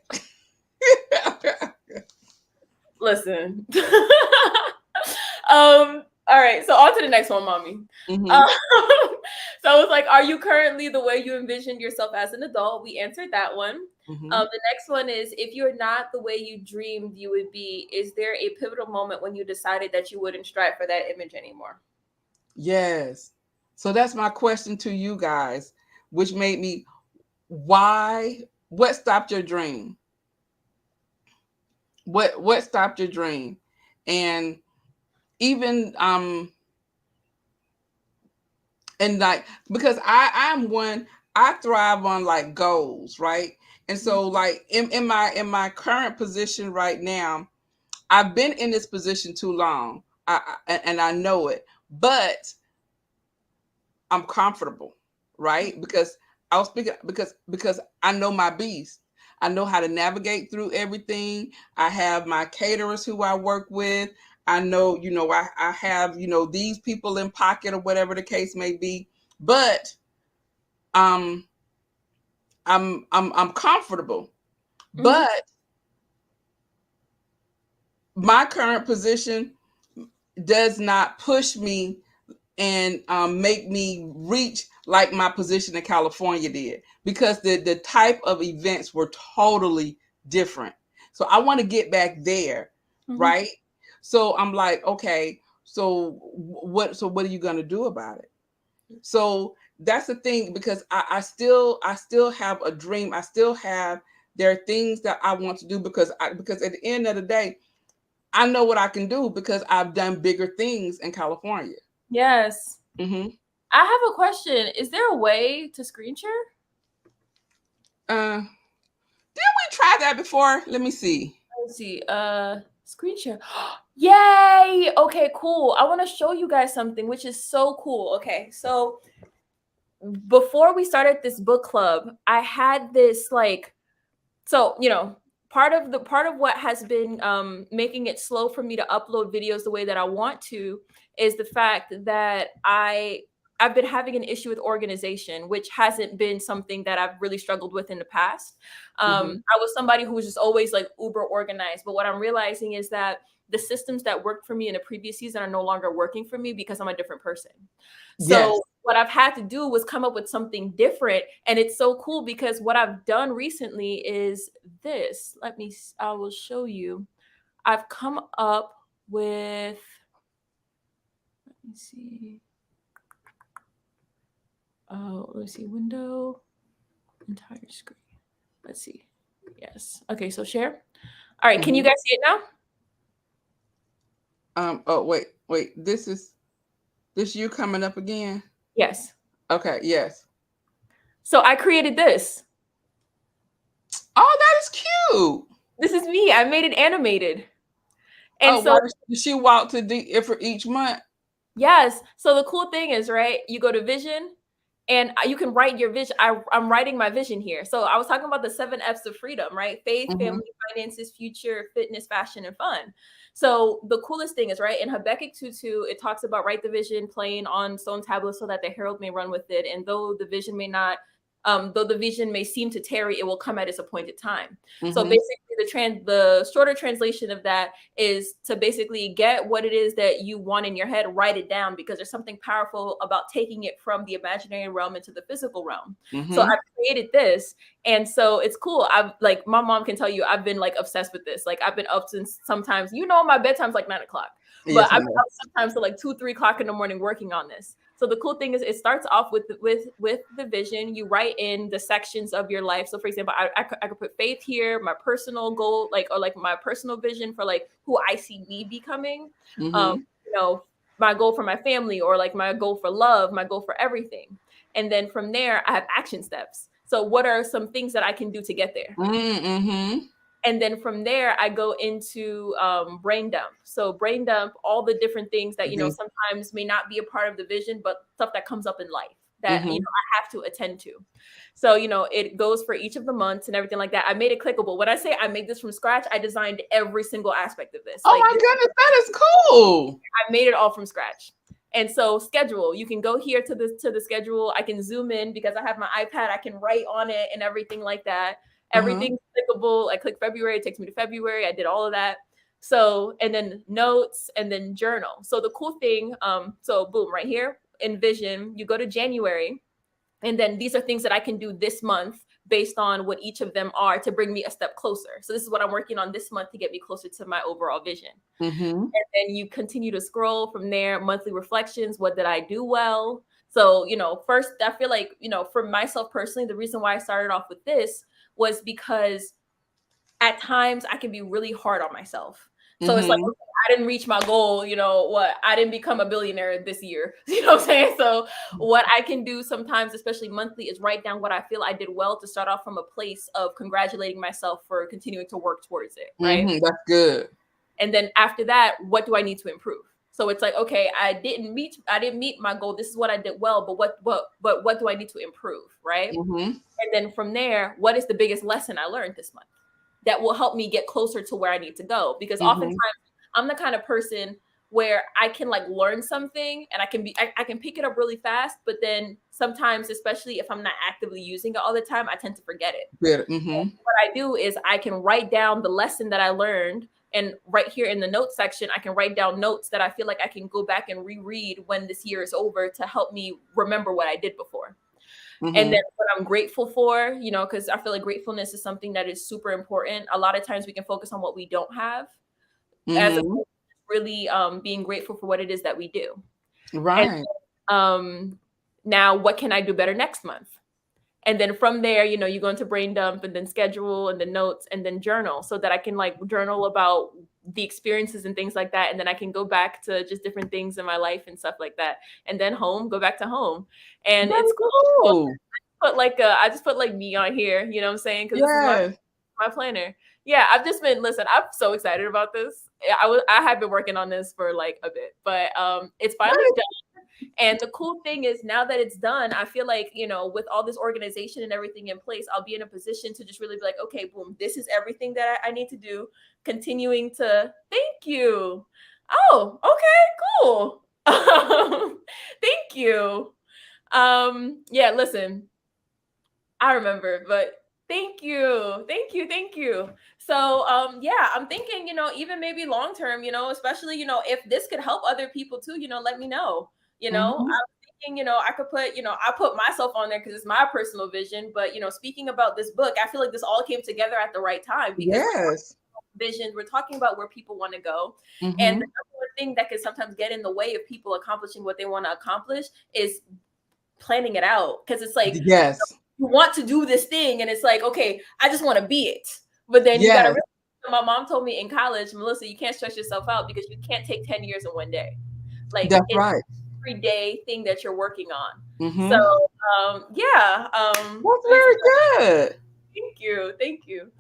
Listen. All right, so on to the next one, mommy. Hmm. Um, so it's like, are you currently the way you envisioned yourself as an adult? We answered that one. Hmm. The next one is, if you're not the way you dreamed you would be, is there a pivotal moment when you decided that you wouldn't strive for that image anymore? Yes. So that's my question to you guys, which made me why what stopped your dream? What stopped your dream? And even And like, because I'm one, I thrive on like goals, right? And so like in my current position right now, I've been in this position too long. And I know it, but I'm comfortable, right? Because I was speaking because I know my beast. I know how to navigate through everything. I have my caterers who I work with. I know, I have, these people in pocket or whatever the case may be. But um I'm comfortable. Mm-hmm. But my current position does not push me and make me reach like my position in California did, because the type of events were totally different. So I want to get back there, Mm-hmm. right? So I'm like, okay, so what are you going to do about it? So that's the thing, because I still have a dream. I still have, there are things that I want to do, because at the end of the day, I know what I can do because I've done bigger things in California. Yes. Mm-hmm. I have a question. Is there a way to screen share? Did we try that before? Let me see. Let's see. Screen share. Yay! Okay, cool. I want to show you guys something, which is so cool. Okay, so before we started this book club, I had this like, so part of what has been making it slow for me to upload videos the way that I want to is the fact that I've been having an issue with organization, which hasn't been something that I've really struggled with in the past. Mm-hmm. I was somebody who was just always like uber organized, but what I'm realizing is that the systems that worked for me in the previous season are no longer working for me because I'm a different person. Yes. So what I've had to do was come up with something different. And it's so cool because what I've done recently is this. I will show you. I've come up with, let me see. Oh, let's see, window, entire screen. Let's see. Yes. Okay, so share. All right, can you Mm-hmm. guys see it now? Oh, wait. This you coming up again? Yes. Okay. Yes. So I created this. Oh, that is cute. This is me. I made it animated. And Oh, so why does she walk to for each month? yes. So the cool thing is, right, you go to vision and you can write your vision. I'm writing my vision here. So I was talking about the 7 F's of freedom, right? Faith, Mm-hmm. family, finances, future, fitness, fashion, and fun. So the coolest thing is, right, in Habakkuk 2:2, it talks about write the vision plain on stone tablets so that the herald may run with it. And though the vision may seem to tarry, it will come at its appointed time. So Mm-hmm. basically the shorter translation of that is to basically get what it is that you want in your head, write it down, because there's something powerful about taking it from the imaginary realm into the physical realm. So Mm-hmm. I've created this. And so it's cool. I've like, my mom can tell you, I've been like obsessed with this. Like I've been up since sometimes, my bedtime's like 9 o'clock, but Yes, I've I been know. up sometimes to like 2, 3 o'clock in the morning working on this. So the cool thing is it starts off with the vision. You write in the sections of your life. So for example, I could put faith here, my personal goal, like, or like my personal vision for like who I see me becoming. Um, Mm-hmm. you know, my goal for my family, or like my goal for love, my goal for everything. And then from there, I have action steps. So what are some things that I can do to get there? Mm-hmm. And then from there I go into brain dump. So brain dump all the different things that sometimes may not be a part of the vision, but stuff that comes up in life that Mm-hmm. I have to attend to. So it goes for each of the months and everything like that. I made it clickable. When I say I made this from scratch, I designed every single aspect of this. Oh Like my goodness, that is cool. I made it all from scratch. And so schedule, you can go here to the schedule. I can zoom in because I have my iPad. I can write on it and everything like that. Uh-huh. Everything's clickable. I click February, it takes me to February. I did all of that. So, and then notes and then journal. So the cool thing, so boom, right here, Envision, you go to January, and then these are things that I can do this month based on what each of them are to bring me a step closer. So this is what I'm working on this month to get me closer to my overall vision. Mm-hmm. And then you continue to scroll from there. Monthly reflections, what did I do well? So first, I feel like for myself personally, the reason why I started off with this was because at times I can be really hard on myself. So it's like, Mm-hmm. okay, I didn't reach my goal, I didn't become a billionaire this year. You know what I'm saying? So what I can do sometimes, especially monthly, is write down what I feel I did well to start off from a place of congratulating myself for continuing to work towards it. Right. That's good. And then after that, what do I need to improve? So it's like, okay, I didn't meet my goal. This is what I did well, but what do I need to improve? Right. And then from there, what is the biggest lesson I learned this month that will help me get closer to where I need to go? Because oftentimes I'm the kind of person where I can like learn something and I can pick it up really fast, but then sometimes, especially if I'm not actively using it all the time, I tend to forget it. What I do is I can write down the lesson that I learned, and right here in the notes section, I can write down notes that I feel like I can go back and reread when this year is over to help me remember what I did before. And then what I'm grateful for, because I feel like gratefulness is something that is super important. A lot of times we can focus on what we don't have as opposed to really being grateful for what it is that we do. Right. And now what can I do better next month? And then from there, you go into brain dump and then schedule and then notes and then journal, so that I can like journal about the experiences and things like that. And then I can go back to just different things in my life and stuff like that. And then go back to home. And it's cool. I just put like me on here, you know what I'm saying? Because this is my planner. Yeah, I'm so excited about this. I have been working on this for like a bit, but it's finally done. And the cool thing is, now that it's done, I feel like, with all this organization and everything in place, I'll be in a position to just really be like, okay, boom, this is everything that I need to do. Continuing to thank you. Oh, okay, cool. Thank you. Yeah, listen, I remember, but thank you. Thank you. Thank you. So, yeah, I'm thinking, even maybe long term, especially, if this could help other people too, let me know. I'm thinking, I could put, I put myself on there because it's my personal vision. But, speaking about this book, I feel like this all came together at the right time, because visions, we're talking about where people want to go. And the number one thing that can sometimes get in the way of people accomplishing what they want to accomplish is planning it out. Because it's like, you want to do this thing, and it's like, okay, I just want to be it. But then you got to realize, my mom told me in college, Melissa, you can't stress yourself out because you can't take 10 years in one day. Like, it's every day thing that you're working on. So, yeah. That's very good. Thank you.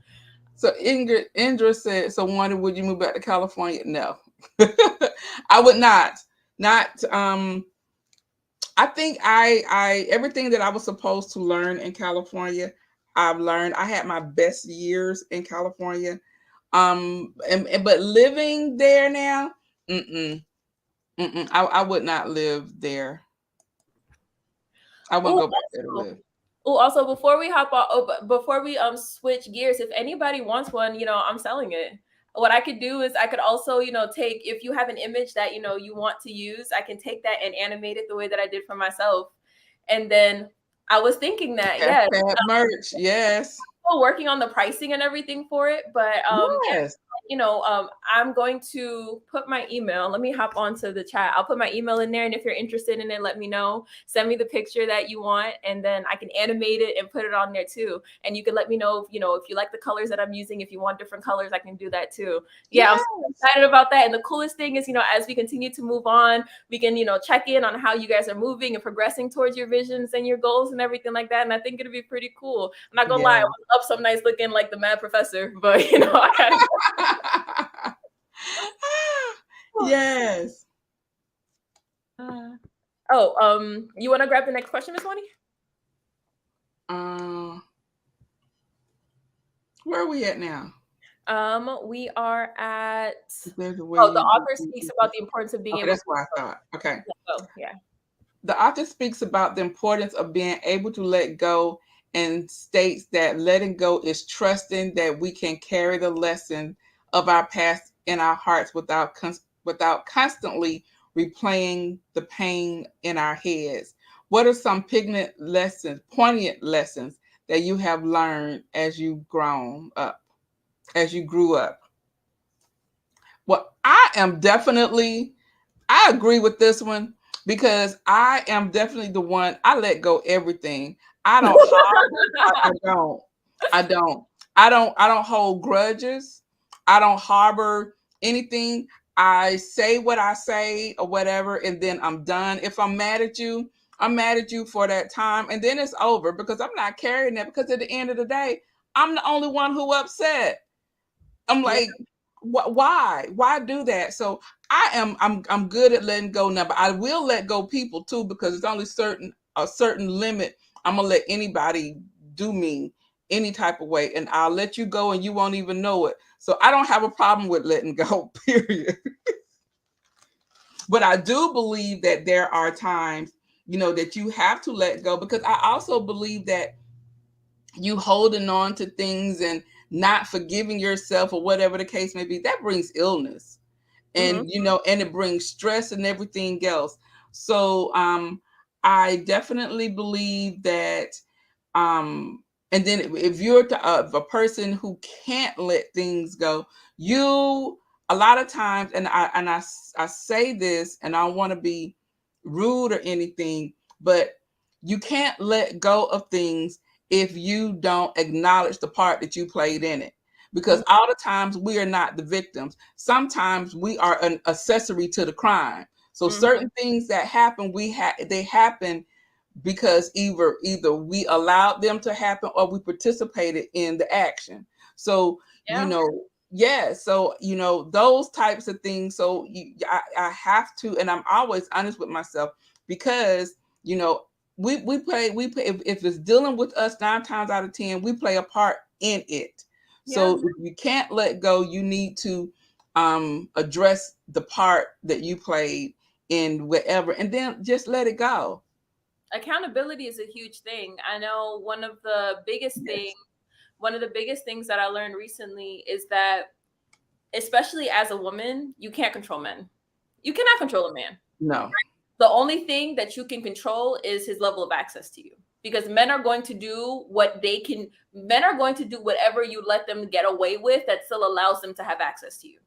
So Indra said, so Wanda, would you move back to California? No. I would not. I think I everything that I was supposed to learn in California, I've learned. I had my best years in California. But living there now, I would not live there. I wouldn't go back there to live. Oh, also before we hop off, before we switch gears, if anybody wants one, I'm selling it. What I could do is I could also, take, if you have an image that, you want to use, I can take that and animate it the way that I did for myself. And then I was thinking that, merch, yes. Still working on the pricing and everything for it, but I'm going to put my email. Let me hop onto the chat. I'll put my email in there, and if you're interested in it, let me know. Send me the picture that you want, and then I can animate it and put it on there too. And you can let me know, if you like the colors that I'm using. If you want different colors, I can do that too. Yeah, I'm so excited about that. And the coolest thing is, as we continue to move on, we can, check in on how you guys are moving and progressing towards your visions and your goals and everything like that. And I think it'll be pretty cool. I'm not gonna lie, I was up some nights looking like the mad professor, but I kind of yes. You want to grab the next question, Miss Wani? Where are we at now? We are at the author speaks about the importance of being able that's what I thought. Okay. Yeah. The author speaks about the importance of being able to let go, and states that letting go is trusting that we can carry the lesson of our past in our hearts without constantly replaying the pain in our heads. What are some poignant lessons that you have learned as you grew up? Well, I agree with this one, because I am definitely the one, I let go everything. I don't hold grudges. I don't harbor anything. I say what I say or whatever, and then I'm done. If I'm mad at you, I'm mad at you for that time, and then it's over because I'm not carrying that. Because at the end of the day, I'm the only one who upset. I'm Yeah. like, why? Why do that? So I'm good at letting go now, but I will let go people too because it's only a certain limit. I'm gonna let anybody do me any type of way, and I'll let you go, and you won't even know it. So I don't have a problem with letting go. Period. But I do believe that there are times, that you have to let go because I also believe that you holding on to things and not forgiving yourself or whatever the case may be, that brings illness, Mm-hmm. and it brings stress and everything else. So I definitely believe that and then if you're a person who can't let things go, you a lot of times, and I say this, and I don't want to be rude or anything, but you can't let go of things if you don't acknowledge the part that you played in it. Because all the times we are not the victims. Sometimes we are an accessory to the crime. So Mm-hmm. certain things that happen, they happen because either we allowed them to happen or we participated in the action. So Yeah. yeah, so those types of things. So I have to, and I'm always honest with myself because you know we play if it's dealing with us 9 times out of 10 we play a part in it. Yeah. So if you can't let go, you need to address the part that you played in whatever, and then just let it go. Accountability is a huge thing. I know Yes. one of the biggest things that I learned recently is that, especially as a woman, you can't control men. You cannot control a man. No. The only thing that you can control is his level of access to you. Because men are going to do what they can, men are going to do whatever you let them get away with that still allows them to have access to you.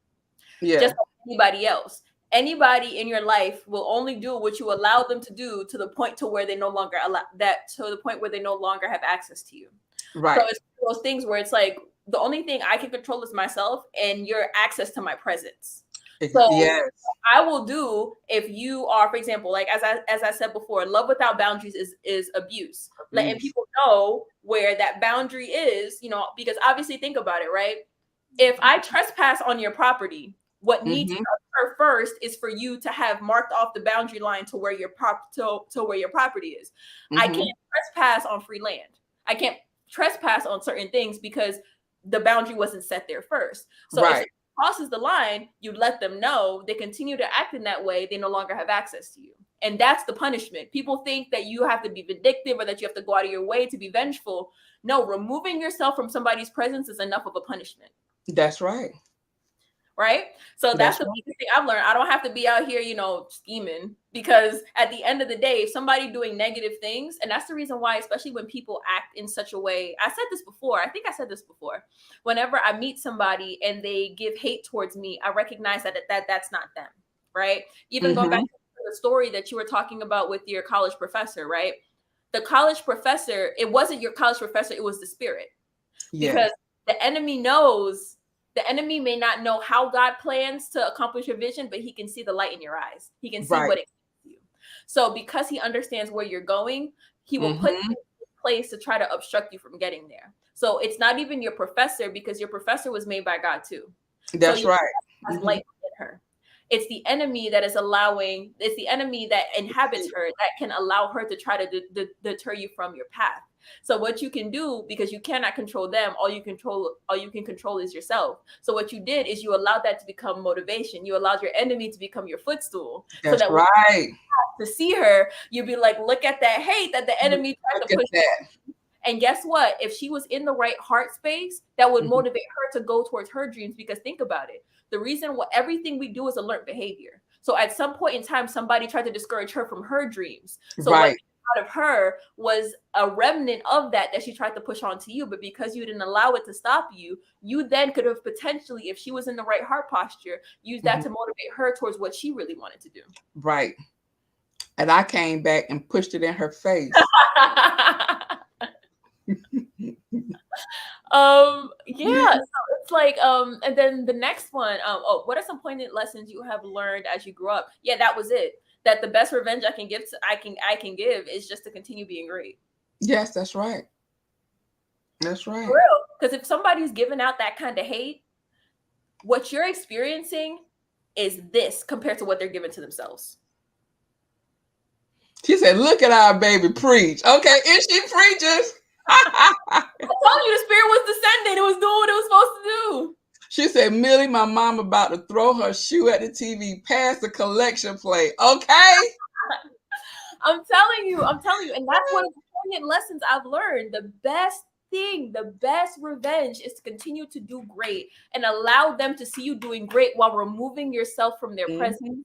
Yeah. Just like anybody else. Anybody in your life will only do what you allow them to do to the point to where they no longer allow that to the point where they no longer have access to you. So Right. it's one of those things where it's like the only thing I can control is myself and your access to my presence. So Yes. I will do if you are, for example, like as I said before, love without boundaries is abuse. Letting Abuse. people know where that boundary is, because obviously think about it, right? If I trespass on your property, what needs to Mm-hmm. occur first is for you to have marked off the boundary line to where to where your property is. I can't Mm-hmm. trespass on free land. I can't trespass on certain things because the boundary wasn't set there first. So if Right. it crosses the line, you let them know. They continue to act in that way, they no longer have access to you. And that's the punishment. People think that you have to be vindictive or that you have to go out of your way to be vengeful. No, removing yourself from somebody's presence is enough of a punishment. That's right. Right? So that's That's the right. biggest thing I've learned. I don't have to be out here, scheming, because at the end of the day, if somebody doing negative things, and that's the reason why, especially when people act in such a way, I said this before, I think I said this before. Whenever I meet somebody and they give hate towards me, I recognize that's not them, right? Even going back Mm-hmm. to the story that you were talking about with your college professor, right? The college professor, it wasn't your college professor, it was the spirit, because Yes. the enemy knows, the enemy may not know how God plans to accomplish your vision, but he can see the light in your eyes. He can see Right. what it can do. So because he understands where you're going, he will put Mm-hmm. things in place to try to obstruct you from getting there. So it's not even your professor, because your professor was made by God too. So That's your right. professor has Mm-hmm. light within her. It's the enemy that is allowing, it's the enemy that inhabits her that can allow her to try to deter you from your path. So what you can do, because you cannot control them, all you can control is yourself. So what you did is you allowed that to become motivation. You allowed your enemy to become your footstool, so That's that when right. you to see her, you'd be like, look at that hate that the enemy tried Look to at push. that. And guess what? If she was in the right heart space, that would Mm-hmm. motivate her to go towards her dreams. Because think about it. The reason why everything we do is alert behavior. So at some point in time, somebody tried to discourage her from her dreams. So what Right. came out of her was a remnant of that she tried to push onto you. But because you didn't allow it to stop you, you then could have potentially, if she was in the right heart posture, used that Mm-hmm. to motivate her towards what she really wanted to do. Right. And I came back and pushed it in her face. Yeah, so it's like, and then the next one, oh, what are some poignant lessons you have learned as you grew up? Yeah, that was it. That the best revenge I can give I can give is just to continue being great. Yes, that's right. That's For right. real. Because if somebody's giving out that kind of hate, what you're experiencing is this compared to what they're giving to themselves. She said, "Look at our baby preach." Okay, is she preaching? I told you the spirit was descending. It was doing what it was supposed to do. She said, "Millie, my mom about to throw her shoe at the TV past the collection plate." Okay. I'm telling you, and that's one of the poignant lessons I've learned. The best thing, the best revenge is to continue to do great and allow them to see you doing great while removing yourself from their presence. Mm-hmm.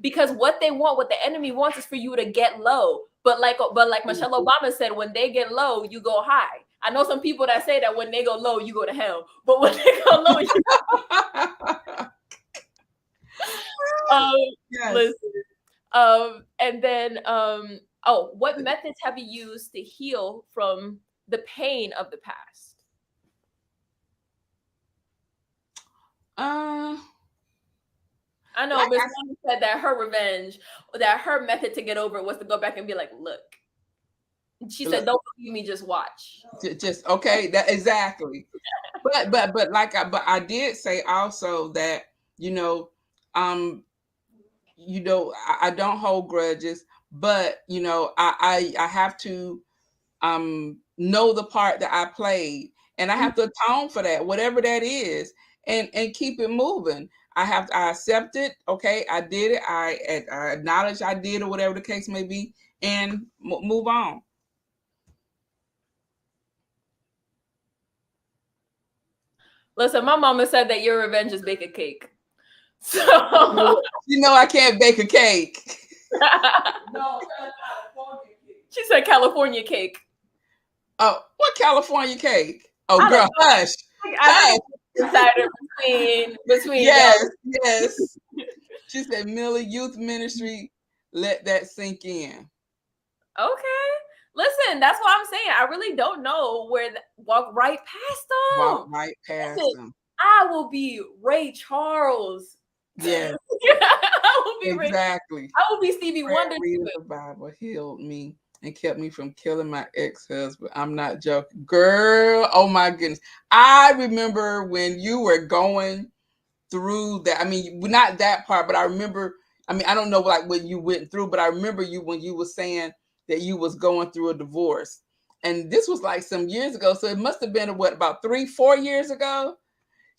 Because what they want, what the enemy wants, is for you to get low. But like Michelle Obama said, when they get low, you go high. I know some people that say that when they go low, you go to hell. But when they go low, you Yes. listen. And then oh, what methods have you used to heal from the pain of the past? Uh, I know like Miss I Wanda said that her revenge, that her method to get over it was to go back and be like, look. She said, look, don't believe me, just watch. just okay. That exactly. But but I did say also that you know, um, I don't hold grudges, but I have to know the part that I played, and I have to atone for that, whatever that is, and keep it moving. I accept it. Okay, I did it. I acknowledge I did, or whatever the case may be, and move on. Listen, my mama said that your revenge is bake a cake. So I can't bake a cake. no, she said California cake. Oh, what California cake? Oh, I girl, hush, I hush. think it's decided between Yes, y'all. yes. She said, "Millie, youth ministry, let that sink in." Okay. Listen, that's what I'm saying. I really don't know where walk right past Walk them. right past Listen, them. I will be Ray Charles. Yes, I will be Ray. exactly. I will be Stevie Prayer Wonder. reading the Bible healed me and kept me from killing my ex-husband. I'm not joking. Girl, oh my goodness. I remember when you were going through that. I mean, not that part, but I remember, I don't know like what you went through, but I remember you when you were saying that you was going through a divorce. And this was like some years ago. So it must have been what, about 3-4 years ago?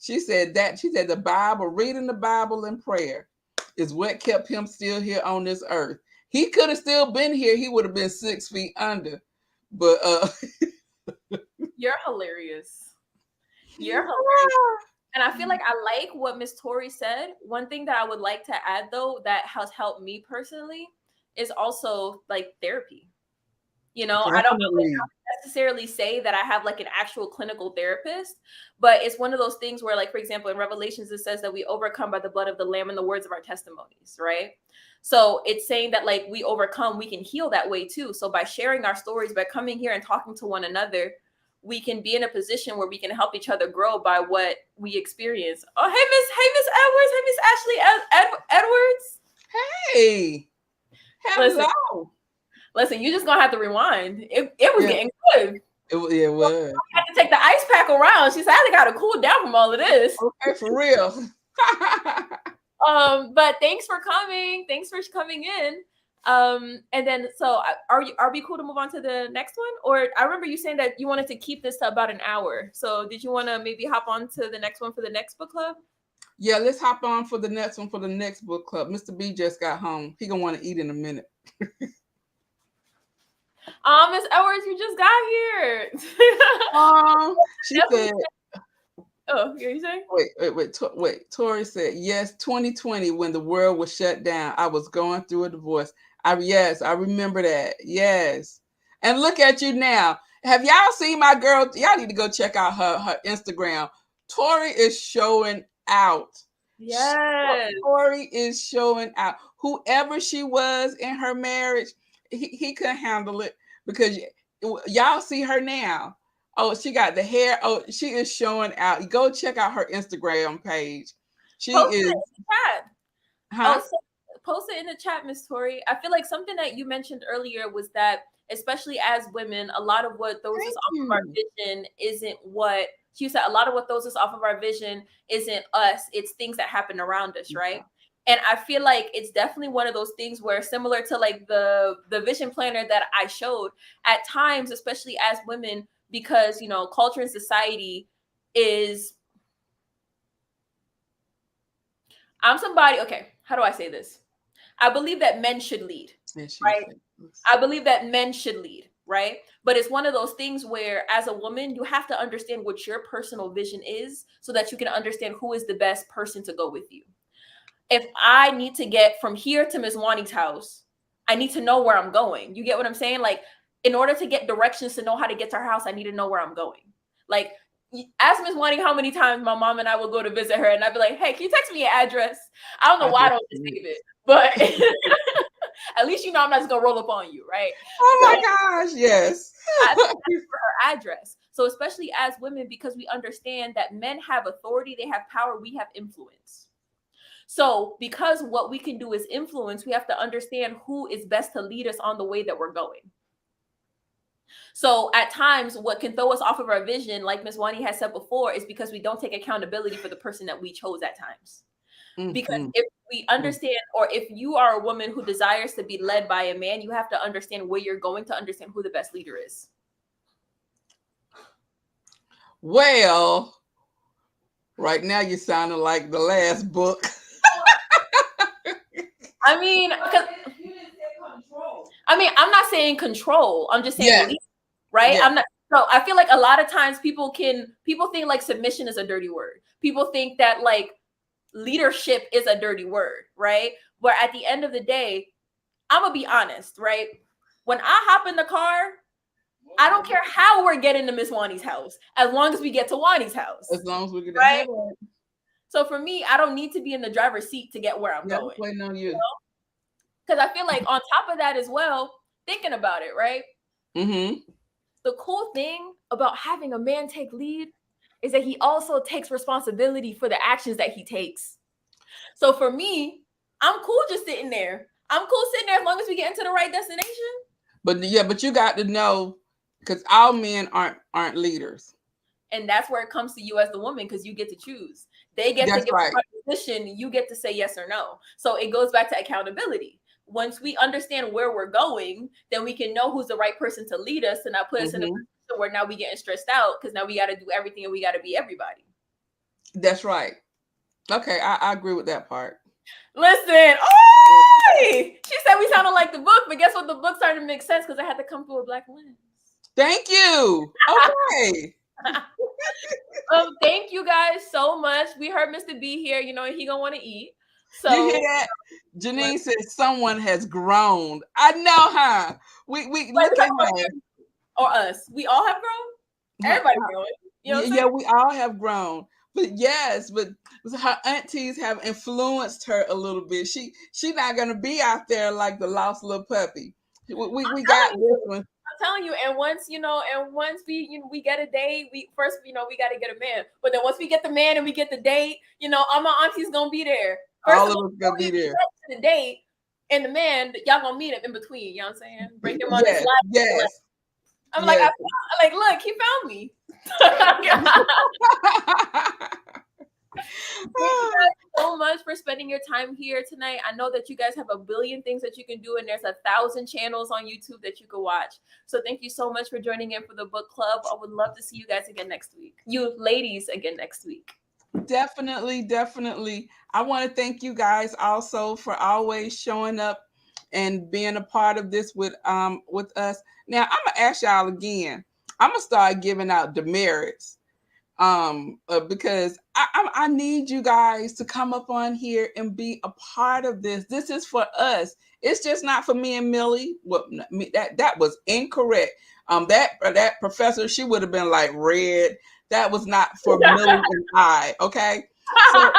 She said the Bible, reading the Bible and prayer is what kept him still here on this earth. He could have still been here. He would have been 6 feet under. But You're hilarious. You're hilarious. And I feel like I like what Miss Tori said. One thing that I would like to add though that has helped me personally is also like therapy. I don't definitely. necessarily say that I have like an actual clinical therapist, but it's one of those things where, like, for example, in Revelations, it says that we overcome by the blood of the Lamb and the words of our testimonies, right? So it's saying that like we overcome, we can heal that way too. So by sharing our stories, by coming here and talking to one another, we can be in a position where we can help each other grow by what we experience. Oh, hey, Miss Edwards. Hey, Miss Ashley Edwards. Hey, hello. Listen, you just gonna have to rewind. It was getting good. It was. I had to take the ice pack around. She said, I got to cool down from all of this. Okay, for real. But thanks for coming. Thanks for coming in. And then so are we cool to move on to the next one? Or I remember you saying that you wanted to keep this to about an hour. So did you want to maybe hop on to the next one for the next book club? Yeah, let's hop on for the next one for the next book club. Mr. B just got home. He gonna want to eat in a minute. Miss Edwards, you just got here. She said. Oh, you saying? Wait. Tori said, yes, 2020 when the world was shut down. I was going through a divorce. I remember that. Yes. And look at you now. Have y'all seen my girl? Y'all need to go check out her Instagram. Tori is showing out. Yes. Tori is showing out. Whoever she was in her marriage, he couldn't handle it because y'all see her now. Oh, she got the hair. Oh, she is showing out. Go check out her Instagram page. She Post it is, in the chat. huh? Oh, so post it in the chat, Miss Tori. I feel like something that you mentioned earlier was that, especially as women, a lot of what throws us Thank off of our you. vision isn't what she said. A lot of what throws us off of our vision isn't us; it's things that happen around us, right? And I feel like it's definitely one of those things where, similar to like the vision planner that I showed, at times, especially as women, because culture and society is. I'm somebody. Okay, how do I say this? I believe that men should lead, And she's right? fabulous. I believe that men should lead, right? But it's one of those things where, as a woman, you have to understand what your personal vision is so that you can understand who is the best person to go with you. If I need to get from here to Ms. Wani's house, I need to know where I'm going. You get what I'm saying? Like, in order to get directions to know how to get to her house, I need to know where I'm going. Like, ask Ms. Wani how many times my mom and I will go to visit her, and I'd be like, "Hey, can you text me your address?" I don't know I why I just, don't just save it, but at least I'm not just gonna roll up on you, right? oh But my gosh, yes. I have to ask for her address. So especially as women, because we understand that men have authority, they have power, we have influence. So because what we can do is influence, we have to understand who is best to lead us on the way that we're going. So at times, what can throw us off of our vision, like Ms. Wani has said before, is because we don't take accountability for the person that we chose at times. Because Mm-hmm. if we understand, or if you are a woman who desires to be led by a man, you have to understand where you're going to understand who the best leader is. Well, right now you're sounding like the last book. I mean, I'm not saying control. I'm just saying Yes, lead, right? yes. I'm not. So I feel like a lot of times people think like submission is a dirty word. People think that like leadership is a dirty word, right? Where at the end of the day, I'm gonna be honest, right? When I hop in the car, I don't care how we're getting to Miss Wani's house, as long as we get to Wani's house, As long as we get right? ahead of it. So for me, I don't need to be in the driver's seat to get where I'm Yeah, just going. waiting on you. Because I feel like on top of that as well, thinking about it, right? Mm-hmm. The cool thing about having a man take lead is that he also takes responsibility for the actions that he takes. So for me, I'm cool just sitting there. I'm cool sitting there as long as we get into the right destination. But yeah, but you got to know, because all men aren't leaders. And that's where it comes to you as the woman, because you get to choose. They get to That's give right. a position, you get to say yes or no. So it goes back to accountability. Once we understand where we're going, then we can know who's the right person to lead us and not put us in a Mm-hmm. position where now we getting stressed out because now we got to do everything and we got to be everybody. That's right. Okay, I agree with that part. Listen, oh, she said we sounded like the book, but guess what? The book started to make sense because I had to come through a black lens. Thank you. Okay. Thank you guys so much. We heard Mr. B here. He gonna want to eat. You hear So that? Janine let's says someone has grown. I know, huh? We wait, look we at talking about her. you or us. We all have grown. Everybody growing. You know what I'm Yeah, saying? we all have grown. But yes, but her aunties have influenced her a little bit. She's not gonna be out there like the lost little puppy. We got Telling this you. one. I'm telling you. And once we get a date, we first we got to get a man. But then once we get the man and we get the date, all my aunties gonna be there. First All of of all, us gonna before be you there. get to the date and the man, y'all gonna meet him in between. You know what I'm saying? Break him on his Yes, life. yes, I'm like, yes. look, he found me. Thank you guys so much for spending your time here tonight. I know that you guys have a billion things that you can do, and there's 1,000 channels on YouTube that you can watch. So thank you so much for joining in for the book club. I would love to see you guys again next week. You ladies again next week. Definitely, definitely. I want to thank you guys also for always showing up and being a part of this with us. Now I'm gonna ask y'all again. I'm gonna start giving out demerits because I need you guys to come up on here and be a part of this. This is for us. It's just not for me and Millie. Well, that was incorrect. That professor, she would have been like red. That was not for Millie and I. Okay, so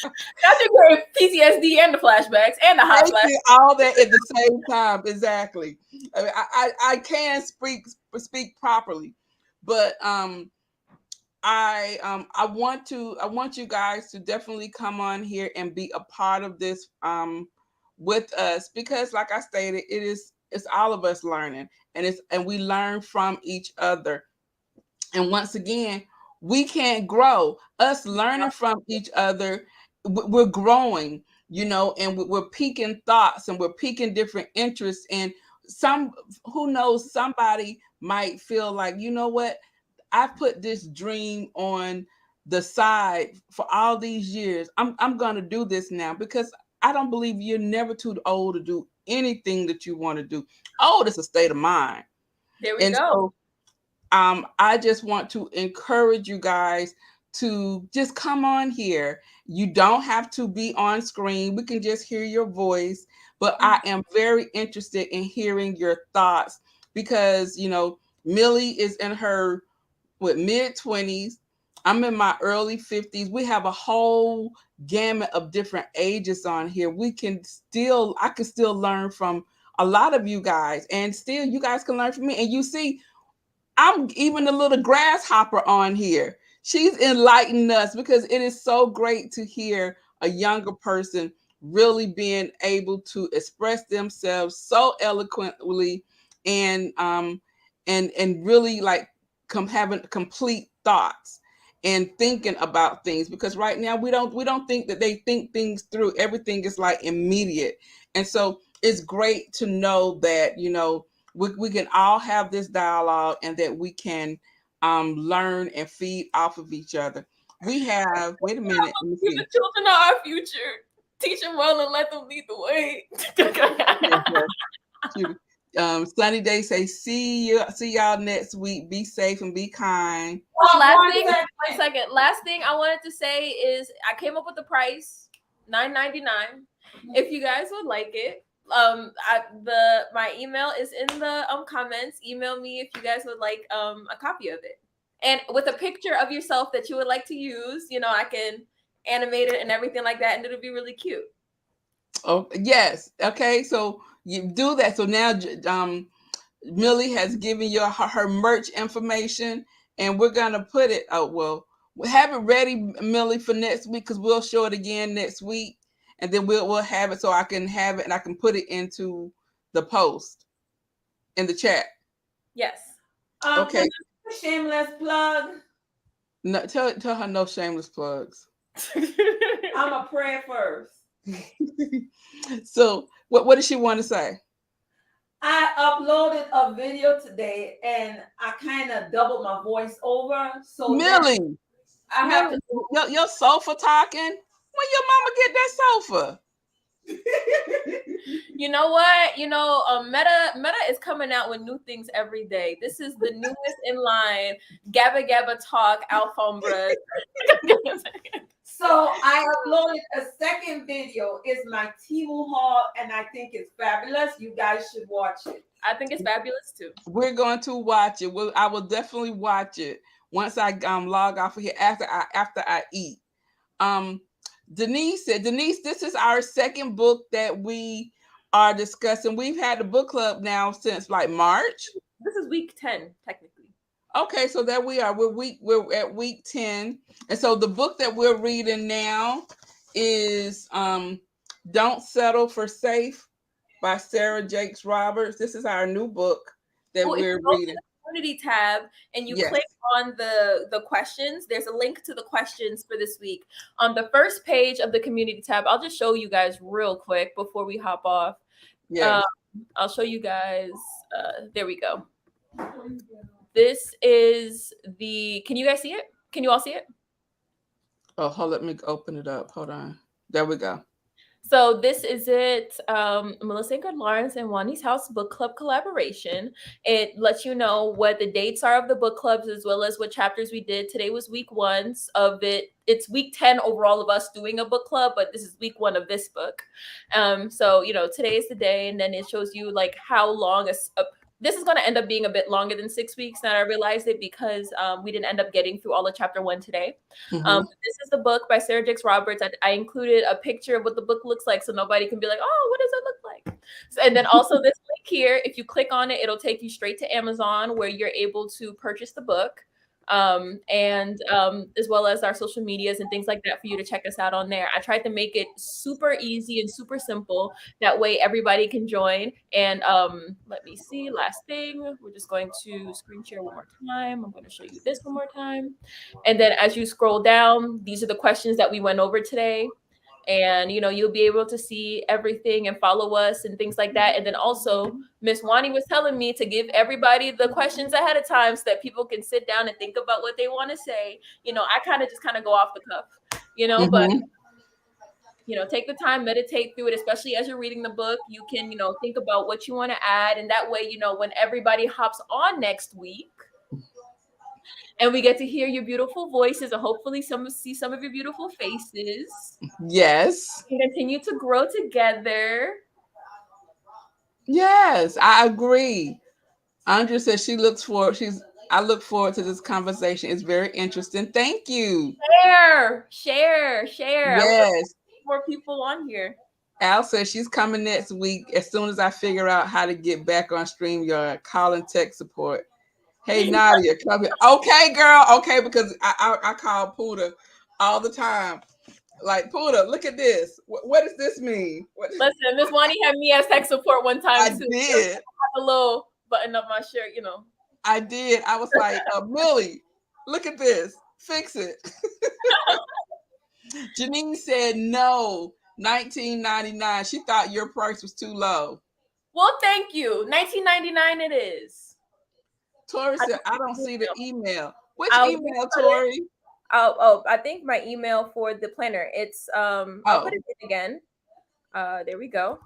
That's your PTSD and the flashbacks and the hot flash. Taking all that at the same time. Exactly. I mean, I can speak properly, but I want you guys to definitely come on here and be a part of this with us, because like I stated, it's all of us learning, and we learn from each other. And once again, we can't grow. Us learning from each other, we're growing, and we're peaking thoughts, and we're peaking different interests. And some, who knows, somebody might feel like, you know what, I put this dream on the side for all these years. I'm gonna do this now, because I don't believe you're never too old to do anything that you want to do. Old is a state of mind. There we And go. so I just want to encourage you guys to just come on here. You don't have to be on screen. We can just hear your voice. But I am very interested in hearing your thoughts, because, Millie is in her mid 20s. I'm in my early 50s. We have a whole gamut of different ages on here. I can still learn from a lot of you guys, and still you guys can learn from me. And you see, I'm even a little grasshopper on here. She's enlightened us, because it is so great to hear a younger person really being able to express themselves so eloquently, and really like having complete thoughts and thinking about things, because right now we don't think that they think things through. Everything is like immediate. And so it's great to know that, we can all have this dialogue, and that we can learn and feed off of each other. We have, wait a minute, let me The see. children are our future. Teach them well and let them lead the way. Sunny Day say, see y'all next week. Be safe and be kind. One second. Last thing I wanted to say is I came up with the price, $9.99. If you guys would like it, my email is in the comments. Email me if you guys would like a copy of it, and with a picture of yourself that you would like to use. I can animate it and everything like that, and it'll be really cute. Oh yes, okay. So you do that. So now, Millie has given you her merch information, and we're gonna put it. Oh well, we have it ready, Millie, for next week, because we'll show it again next week, and then we'll have it, so I can have it and I can put it into the post in the chat. Yes. Okay. Shameless plug. No, tell her no shameless plugs. I'm a prayer first. So what does she want to say? I uploaded a video today, and I kind of doubled my voice over. So Millie, I have to. your sofa talking? When your mama get that sofa? You know what? Meta is coming out with new things every day. This is the newest in line. Gabba Gabba Talk, Alfombra. So I uploaded a second video. It's my Temu haul, and I think it's fabulous. You guys should watch it. I think it's fabulous too. We're going to watch it. I will definitely watch it once I log off of here after I eat. Denise said, this is our second book that we are discussing. We've had the book club now since like March. This is week 10, technically. Okay, so there we are. We're at week 10. And so the book that we're reading now is Don't Settle for Safe by Sarah Jakes Roberts. This is our new book that we're reading. Community tab, and you click on the questions. There's a link to the questions for this week on the first page of the community tab. I'll just show you guys real quick before we hop off. I'll show you guys. There we go. This is can you guys see it? Can you all see it? Oh, let me open it up. Hold on. There we go. So this is it. Melissa Ingrid Lawrence and Wani's House Book Club collaboration. It lets you know what the dates are of the book clubs, as well as what chapters we did. Today was week 1 of it. It's week 10 overall of us doing a book club, but this is week 1 of this book. So today is the day, and then it shows you like how long this is going to end up being a bit longer than 6 weeks. That I realized it because we didn't end up getting through all of chapter 1 today. This is the book by Sarah Jakes Roberts. I included a picture of what the book looks like, so nobody can be like, oh, what does it look like? So, and then also this link here, if you click on it, it'll take you straight to Amazon, where you're able to purchase the book. And as well as our social medias and things like that for you to check us out on there. I tried to make it super easy and super simple. That way everybody can join. And let me see, last thing, we're just going to screen share one more time. I'm going to show you this one more time. And then as you scroll down, these are the questions that we went over today. And you'll be able to see everything and follow us and things like that. And then also Miss Wani was telling me to give everybody the questions ahead of time so that people can sit down and think about what they want to say. I kind of go off the cuff, but take the time, meditate through it, especially as you're reading the book. You can think about what you want to add, and that way when everybody hops on next week and we get to hear your beautiful voices, and hopefully see some of your beautiful faces. Yes. We continue to grow together. Yes, I agree. Andrea says I look forward to this conversation. It's very interesting. Thank you. Share. Yes. More people on here. Al says she's coming next week as soon as I figure out how to get back on StreamYard. Calling tech support. Hey, Nadia, come here. Okay, girl. Okay, because I call Puda all the time. Like, Puda, look at this. What does this mean? Listen, Miss Wani had me as tech support one time. I did. A little button up my shirt, I did. I was like, Millie, look at this. Fix it. Janine said no. $19.99. She thought your price was too low. Well, thank you. $19.99 it is. Tori said, I don't see the email. Which email, Tori? I think my email for the planner. It's I'll put it in again. There we go.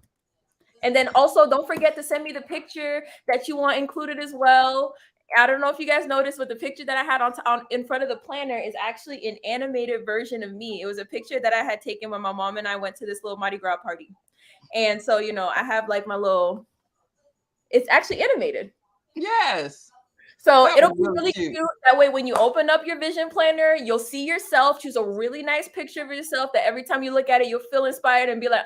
And then also don't forget to send me the picture that you want included as well. I don't know if you guys noticed, but the picture that I had on in front of the planner is actually an animated version of me. It was a picture that I had taken when my mom and I went to this little Mardi Gras party. And so, I have like my little, it's actually animated. Yes. So it'll be really cute. That way, when you open up your vision planner, you'll see yourself, choose a really nice picture of yourself that every time you look at it, you'll feel inspired and be like,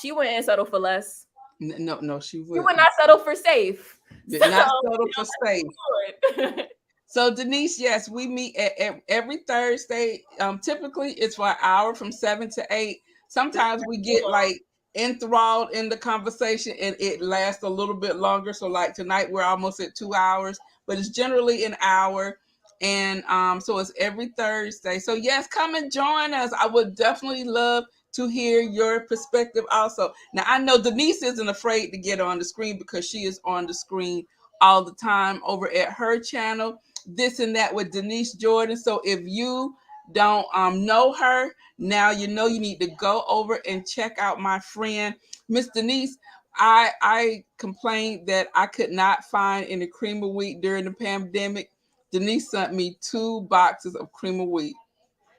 she wouldn't settle for less. No, she would. You would not settle for safe. Did not settle for safe. So Denise, yes, we meet at every Thursday. Typically it's for an hour from 7 to 8. Sometimes we get like enthralled in the conversation and it lasts a little bit longer. So like tonight we're almost at 2 hours, but it's generally an hour. And so it's every Thursday. So yes, come and join us. I would definitely love to hear your perspective also. Now, I know Denise isn't afraid to get on the screen because she is on the screen all the time over at her channel, This and That with Denise Jordan. So if you don't know her, now you know you need to go over and check out my friend, Miss Denise. I complained that I could not find any cream of wheat during the pandemic. Denise sent me 2 boxes of cream of wheat.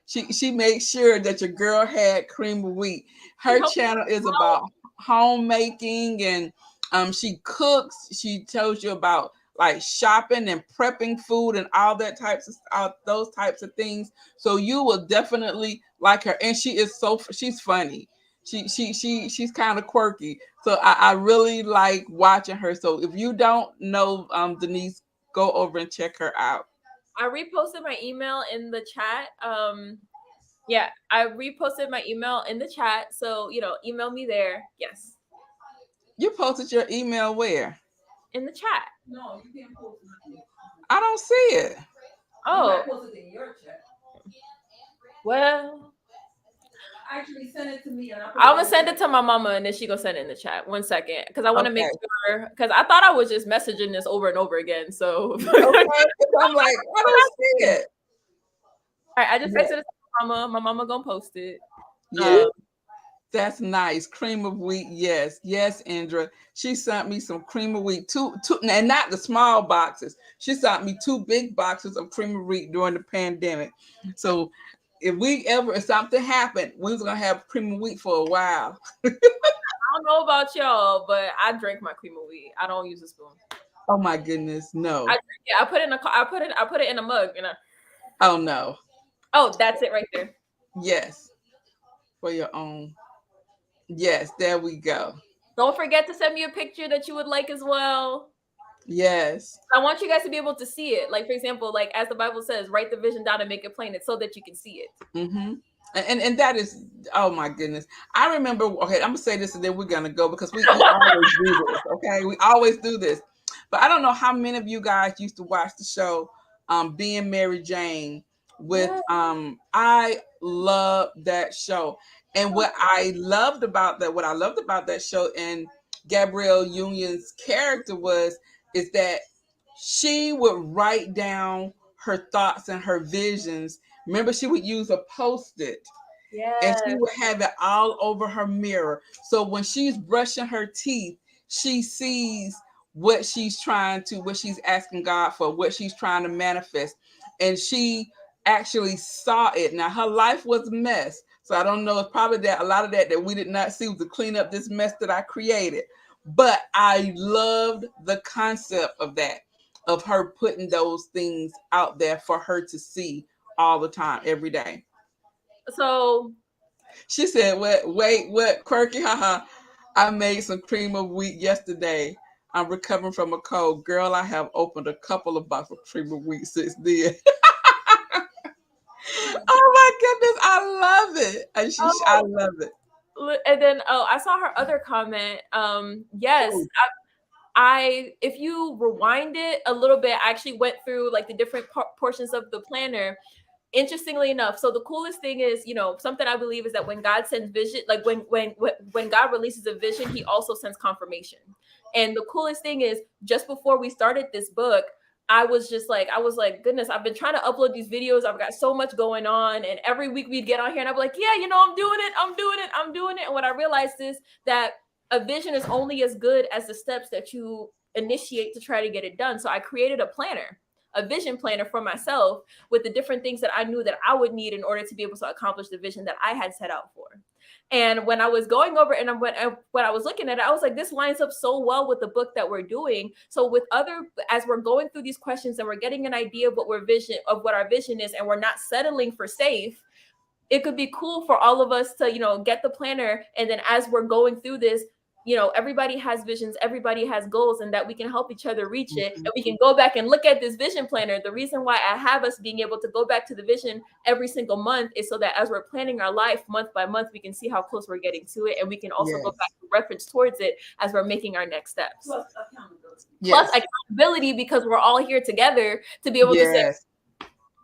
She made sure that your girl had cream of wheat. Her channel is about homemaking and she cooks. She tells you about like shopping and prepping food and all that those types of things. So you will definitely like her. And she's funny. She's kind of quirky. So I really like watching her. So if you don't know Denise, go over and check her out. I reposted my email in the chat. Yeah, I reposted my email in the chat. So, email me there. Yes. You posted your email where? In the chat. No, you can't post nothing. I don't see it. Oh. You post it in your chat. Well, actually send it to me. And I'm gonna send it to my mama and then she gonna send it in the chat. 1 second, because I want to make sure. Because I thought I was just messaging this over and over again. So okay. I'm like, I don't see it. All right, I just texted it to my mama. My mama gonna post it. Yeah. That's nice. Cream of wheat. Yes. Yes, Indra. She sent me some cream of wheat. Two, and not the small boxes. She sent me 2 big boxes of cream of wheat during the pandemic. So if something happened, we was gonna have cream of wheat for a while. I don't know about y'all, but I drink my cream of wheat. I don't use a spoon. Oh my goodness, I no. drink it. I put it in a. I put it in a mug. Oh no. Oh, that's it right there. Yes, for your own. Yes, there we go. Don't forget to send me a picture that you would like as well. Yes. I want you guys to be able to see it. Like, for example, like as the Bible says, write the vision down and make it plain. It's so that you can see it. Mm-hmm. And that is, oh my goodness. I remember. Okay, I'm gonna say this and then we're gonna go because we always do this. Okay, we always do this. But I don't know how many of you guys used to watch the show, Being Mary Jane. With Yeah. I love that show, and what I loved about that show, and Gabrielle Union's character was, is that she would write down her thoughts and her visions. Remember, she would use a post-it and she Yes. would have it all over her mirror. So when she's brushing her teeth, she sees what she's asking God for, what she's trying to manifest. And she actually saw it. Now, her life was a mess. So I don't know. It's probably that a lot of that we did not see was to clean up this mess that I created. But I loved the concept of that, of her putting those things out there for her to see all the time, every day. So She said, what, quirky, haha. I made some cream of wheat yesterday. I'm recovering from a cold. Girl, I have opened a couple of bottles of cream of wheat since then. Oh my goodness, I love it. I oh, love it. and then I saw her other comment. Yes, Oh, I if you rewind it a little bit, I actually went through like the different portions of the planner. Interestingly enough, so the coolest thing is, something I believe is that when God sends vision, like when God releases a vision, He also sends confirmation. And the coolest thing is, just before we started this book, I was like, goodness, I've been trying to upload these videos. I've got so much going on, and every week we'd get on here, and I'd be like, yeah, I'm doing it, I'm doing it, I'm doing it. And what I realized is that a vision is only as good as the steps that you initiate to try to get it done. So I created a vision planner for myself with the different things that I knew that I would need in order to be able to accomplish the vision that I had set out for. And when I was going over and when I was looking at it, I was like, this lines up so well with the book that we're doing. So as we're going through these questions and we're getting an idea of what our vision is, and we're not settling for safe, it could be cool for all of us to, get the planner. And then as we're going through this, everybody has visions, everybody has goals, and that we can help each other reach it. mhm. And we can go back and look at this vision planner. The reason why I have us being able to go back to the vision every single month is so that as we're planning our life month by month, we can see how close we're getting to it. And we can also go back Yes. to reference towards it as we're making our next steps. Plus accountability. Plus Yes. accountability, because we're all here together to be able to say, Yes.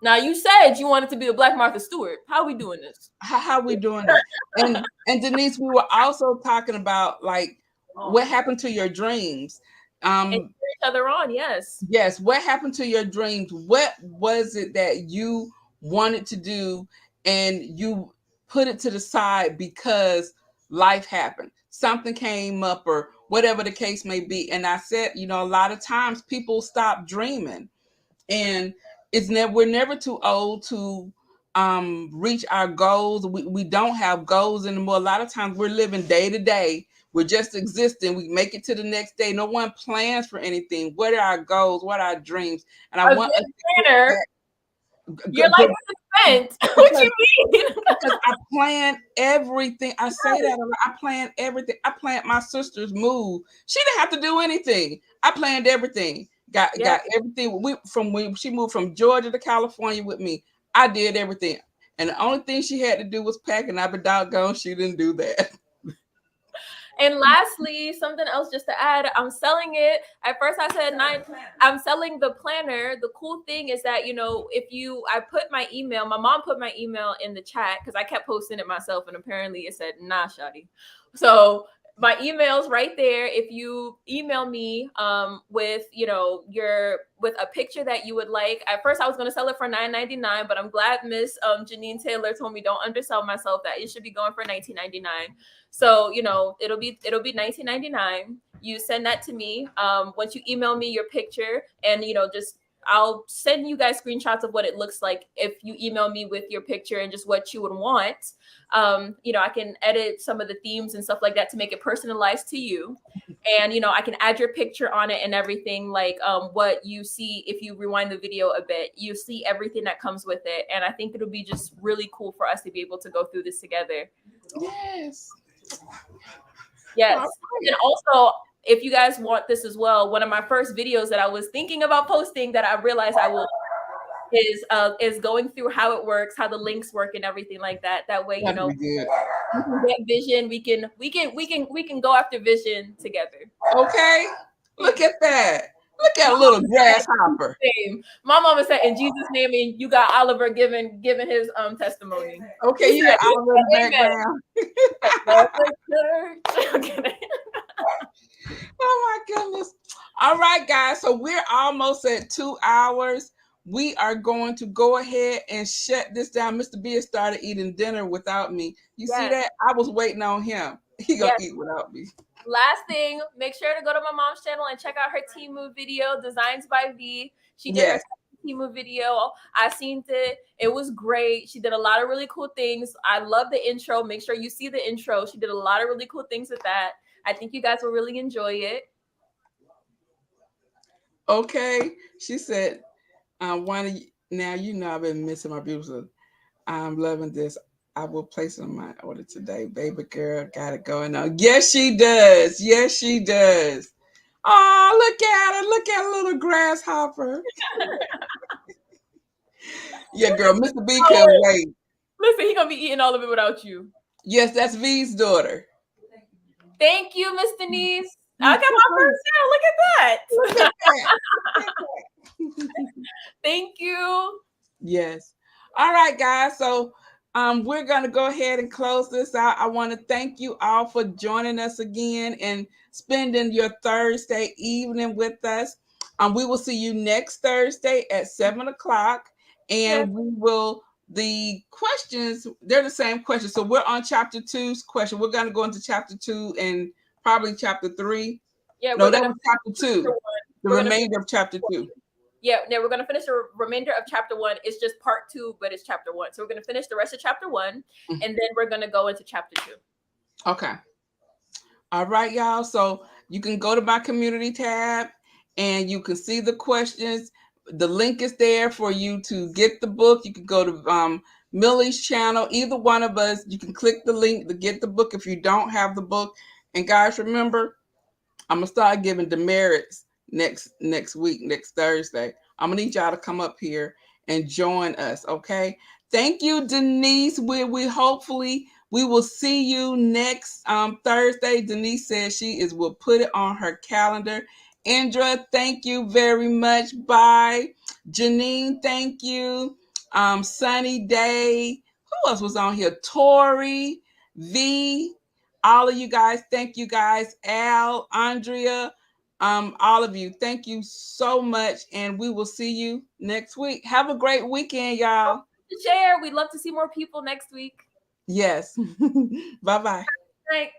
now you said you wanted to be a Black Martha Stewart. How are we doing this? How we doing it? And Denise, we were also talking about like what happened to your dreams. And cheer each other on, yes. Yes, what happened to your dreams? What was it that you wanted to do and you put it to the side because life happened? Something came up or whatever the case may be. And I said, a lot of times people stop dreaming, and we're never too old to reach our goals. We don't have goals anymore. A lot of times we're living day to day. We're just existing. We make it to the next day. No one plans for anything. What are our goals? What are our dreams? And I A want us good to get planner, that. your life is spent. What Because, you mean? because I plan everything. I say that a lot. I plan everything. I planned my sister's move. She didn't have to do anything. I planned everything. Yeah. Got everything. From when she moved from Georgia to California with me, I did everything. And the only thing she had to do was pack, and I be doggone, she didn't do that. And lastly, something else just to add, I'm selling it. At first I said nine. I'm selling the planner. The cool thing is that, I put my email, my mom put my email in the chat because I kept posting it myself, and apparently it said, nah, Shawty. So my email's right there. If you email me with with a picture that you would like. At first I was going to sell it for $9.99, but I'm glad Miss Janine Taylor told me don't undersell myself, that it should be going for $19.99. So it'll be $19.99. You send that to me. Once you email me your picture, and just I'll send you guys screenshots of what it looks like if you email me with your picture and just what you would want. I can edit some of the themes and stuff like that to make it personalized to you. And I can add your picture on it and everything, like what you see. If you rewind the video a bit, you see everything that comes with it, and I think it'll be just really cool for us to be able to go through this together. Yes. Yes. And also, if you guys want this as well, one of my first videos that I was thinking about posting that I realized I will is going through how it works, how the links work and everything like that. That way, That'd be good. we can get vision. We can go after vision together. Okay. Look at that. Look at a little grasshopper. My mama said, "In Jesus' name," and you got Oliver giving his testimony. Okay, you got Oliver in the background. Oh my goodness. All right, guys. So we're almost at 2 hours. We are going to go ahead and shut this down. Mr. B has started eating dinner without me. You see that? I was waiting on him. He gonna eat without me. Last thing, make sure to go to my mom's channel and check out her Temu video, Designs by V. She did her Temu video. I seen it. It was great. She did a lot of really cool things. I love the intro. Make sure you see the intro. She did a lot of really cool things with that. I think you guys will really enjoy it. Okay. She said, now I've been missing my beautiful. I'm loving this. I will place it on my order today. Baby girl got it going on. Yes, she does. Yes, she does. Oh, look at her. Look at a little grasshopper. Yeah, girl. Mr. B couldn't wait. Listen, he's going to be eating all of it without you. Yes, that's V's daughter. Thank you, Miss Denise. I got my first sale. Look at that. Thank you. Yes. All right, guys. So we're going to go ahead and close this out. I want to thank you all for joining us again and spending your Thursday evening with us. We will see you next Thursday at 7 o'clock. And the questions, they're the same questions. So we're on chapter 2's question. We're going to go into chapter 2 and probably chapter 3. Yeah, no, that was chapter 2. The remainder of chapter 2. Yeah, we're going to finish the remainder of chapter 1. It's just part 2, but it's chapter 1. So we're going to finish the rest of chapter 1, and then we're going to go into chapter 2. Okay. All right, y'all. So you can go to my community tab, and you can see the questions. The link is there for you to get the book. You can go to Millie's channel. Either one of us, you can click the link to get the book if you don't have the book. And guys, remember, I'm going to start giving demerits next week, next Thursday. I'm gonna need y'all to come up here and join us. Okay. Thank you, Denise. We hopefully we will see you next Thursday. Denise says will put it on her calendar. Indra, thank you very much. Bye. Janine, thank you. Sunny Day. Who else was on here? Tori, V, all of you guys. Thank you guys. Al, Andrea. All of you, thank you so much, and we will see you next week. Have a great weekend, y'all. Share. We'd love to see more people next week. Yes. Bye-bye. Right.